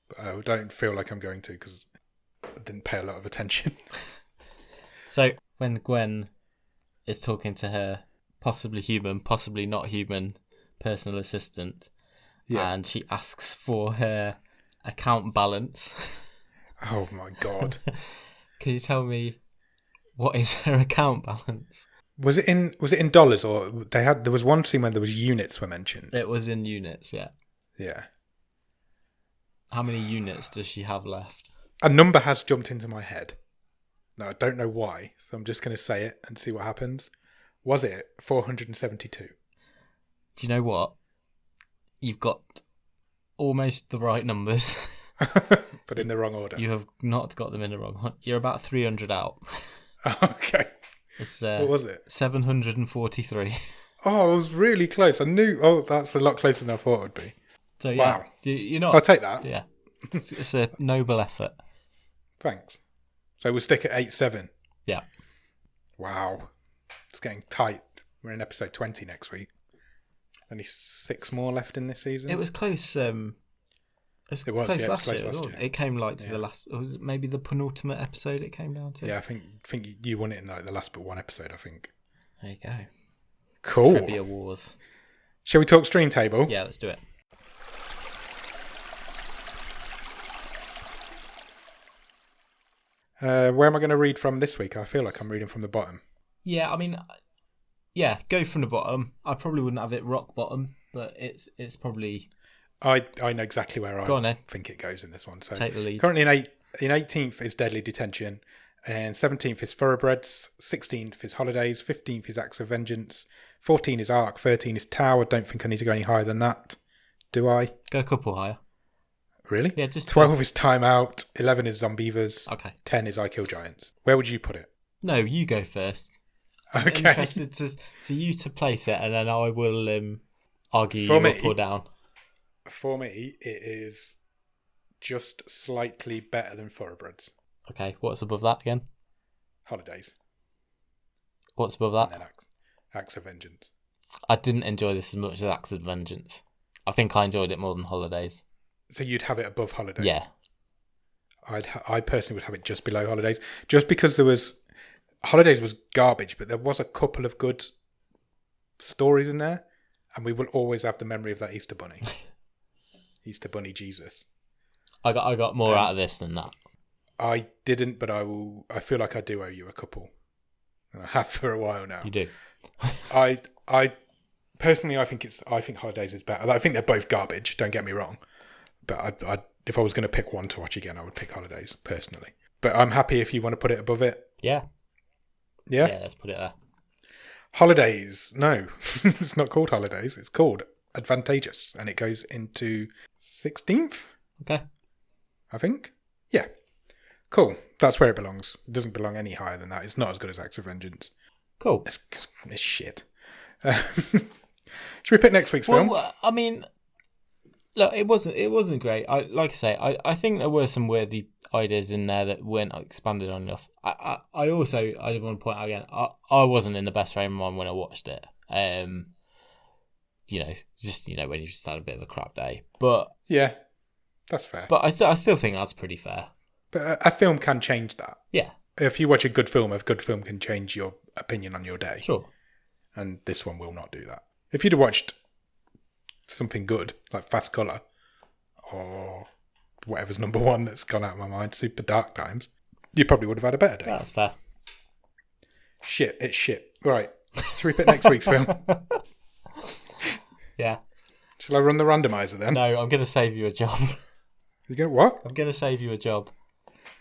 But I don't feel like I'm going to because I didn't pay a lot of attention. So when Gwen is talking to her possibly human, possibly not human personal assistant, and she asks for her account balance. Oh my God. Can you tell me what is her account balance? Was it in dollars, or there was one scene where there was units were mentioned? It was in units, yeah. Yeah. How many units does she have left? A number has jumped into my head. No, I don't know why, so I'm just going to say it and see what happens. Was it 472? Do you know what? You've got almost the right numbers. But in the wrong order. You have not got them in the wrong order. You're about 300 out. Okay. It's, what was it? 743. Oh, I was really close. I knew... Oh, that's a lot closer than I thought it would be. So, yeah. Wow. You're not... I'll take that. Yeah. It's a noble effort. Thanks. So we'll stick at 8-7. Yeah. Wow. It's getting tight. We're in episode 20 next week. Only 6 more left in this season. It was close. It was close last year. It came to the last. Was it maybe the penultimate episode? It came down to. Yeah, I think you won it in like the last but one episode. I think. There you go. Cool. Trivia Wars. Shall we talk stream table? Yeah, let's do it. Where am I going to read from this week? I feel like I'm reading from the bottom. Yeah, I mean, go from the bottom. I probably wouldn't have it rock bottom, but it's probably. I know exactly where I think it goes in this one. So take the lead. Currently in 18th is Deadly Detention, and 17th is Thoroughbreds, 16th is Holidays, 15th is Acts of Vengeance, 14 is Ark, 13 is Tau. I don't think I need to go any higher than that. Do I? Go a couple higher. Really? Yeah, just 12 is Time Out, 11 is Zombievers, okay. 10 is I Kill Giants. Where would you put it? No, you go first. Okay. I'm interested for you to place it, and then I will argue for you me, up or down. For me, it is just slightly better than Thoroughbreds. Okay, what's above that again? Holidays. What's above that? And then Acts of Vengeance. I didn't enjoy this as much as Acts of Vengeance. I think I enjoyed it more than Holidays. So you'd have it above Holidays? Yeah. I personally would have it just below Holidays, just because Holidays was garbage, but there was a couple of good stories in there, and we will always have the memory of that Easter Bunny. Easter Bunny Jesus. I got more out of this than that. I didn't, but I feel like I do owe you a couple. And I have for a while now. You do. I personally, I think Holidays is better. I think they're both garbage. Don't get me wrong, but if I was going to pick one to watch again, I would pick Holidays personally. But I'm happy if you want to put it above it. Yeah. Yeah. Yeah. Let's put it there. Holidays. No, it's not called Holidays. It's called Advantageous, and it goes into 16th. Okay. I think. Yeah. Cool. That's where it belongs. It doesn't belong any higher than that. It's not as good as Acts of Vengeance. Cool. It's shit. Should we pick next week's film? Well, I mean, look, it wasn't great. I think there were some weird ideas in there that weren't expanded on enough. I want to point out again, I wasn't in the best frame of mind when I watched it. When you just had a bit of a crap day. But yeah, that's fair. But I still think that's pretty fair. But a film can change that. Yeah. If you watch a good film can change your opinion on your day. Sure. And this one will not do that. If you'd have watched something good, like Fast Colour, or whatever's number one that's gone out of my mind, Super Dark Times, you probably would have had a better day. That's fair. Shit, it's shit. Right. Should we pick next week's film? Yeah. Shall I run the randomizer then? No, I'm going to save you a job. You're going to what? I'm going to save you a job.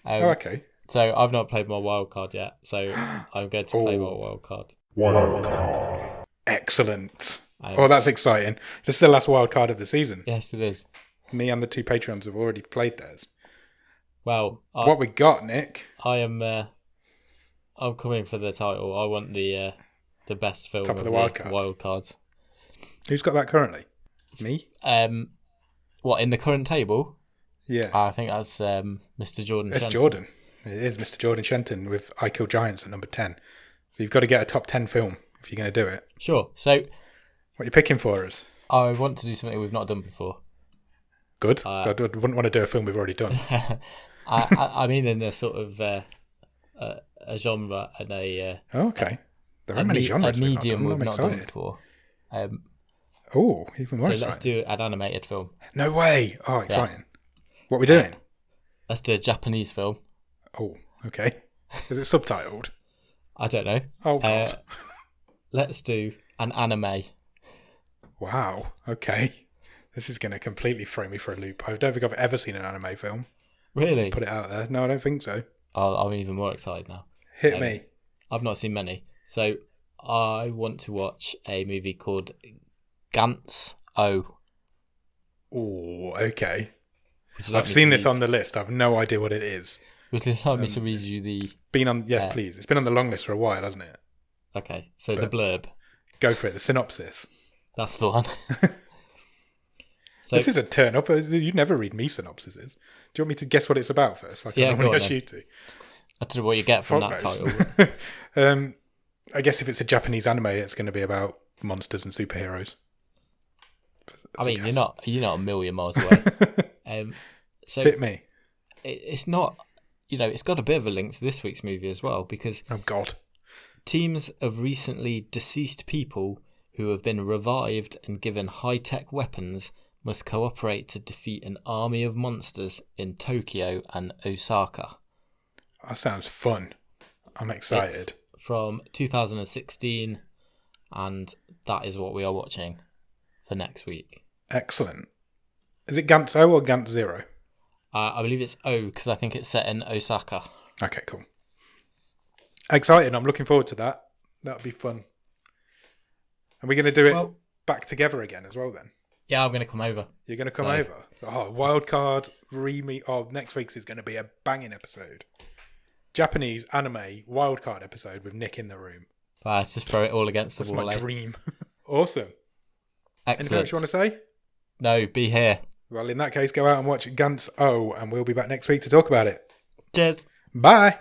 Okay. So I've not played my wild card yet, so I'm going to play my wild card. Wild card. Excellent. That's exciting. This is the last wild card of the season. Yes, it is. Me and the 2 Patreons have already played theirs. Well, what we got, Nick? I'm coming for the title. I want the best film Top of the wild cards. Who's got that currently? Me? What, in the current table? Yeah. I think that's Mr. Jordan Shenton. It's Jordan. It is Mr. Jordan Shenton with I Kill Giants at number 10. So you've got to get a top 10 film if you're going to do it. Sure. So what are you picking for us? I want to do something we've not done before. Good. I wouldn't want to do a film we've already done. I mean in a sort of a genre and a... okay. There are many genres. A medium we've not done before. Even more exciting. Let's do an animated film. No way. Oh, exciting. Yeah. What are we doing? Let's do a Japanese film. Oh, okay. Is it subtitled? I don't know. Oh, God. Let's do an anime. Wow. Okay. This is going to completely throw me for a loop. I don't think I've ever seen an anime film. Really? Put it out there. No, I don't think so. I'm even more excited now. Hit me. I've not seen many. So I want to watch a movie called Gantz O. Oh, okay. I've seen this on the list. I have no idea what it is. Would you like me to read you the... Yes, please. It's been on the long list for a while, hasn't it? Okay, so the blurb. Go for it. The synopsis. That's the one. So, this is a turn up. You never read me synopsises. Do you want me to guess what it's about first? Yeah, go on then. You to. I don't know what you get from that title. I guess if it's a Japanese anime, it's going to be about monsters and superheroes. I mean, you're not a million miles away. So hit me. It's not, it's got a bit of a link to this week's movie as well, because Oh God. teams of recently deceased people who have been revived and given high-tech weapons must cooperate to defeat an army of monsters in Tokyo and Osaka. That sounds fun. I'm excited. It's from 2016, and that is what we are watching for next week. Excellent. Is it Gantz O or Gantz Zero? I believe it's O, because I think it's set in Osaka. Okay, cool. Exciting. I'm looking forward to that. That'll be fun. Are we going to do it back together again as well then? Yeah, I'm going to come over. You're going to come over? Oh, wildcard re-meet. Oh, next week's is going to be a banging episode. Japanese anime wildcard episode with Nick in the room. Let's just throw it all against the wall. That's my dream. Awesome. Excellent. Anything else you want to say? No, be here. Well, in that case, go out and watch Gantz O, and we'll be back next week to talk about it. Cheers. Bye.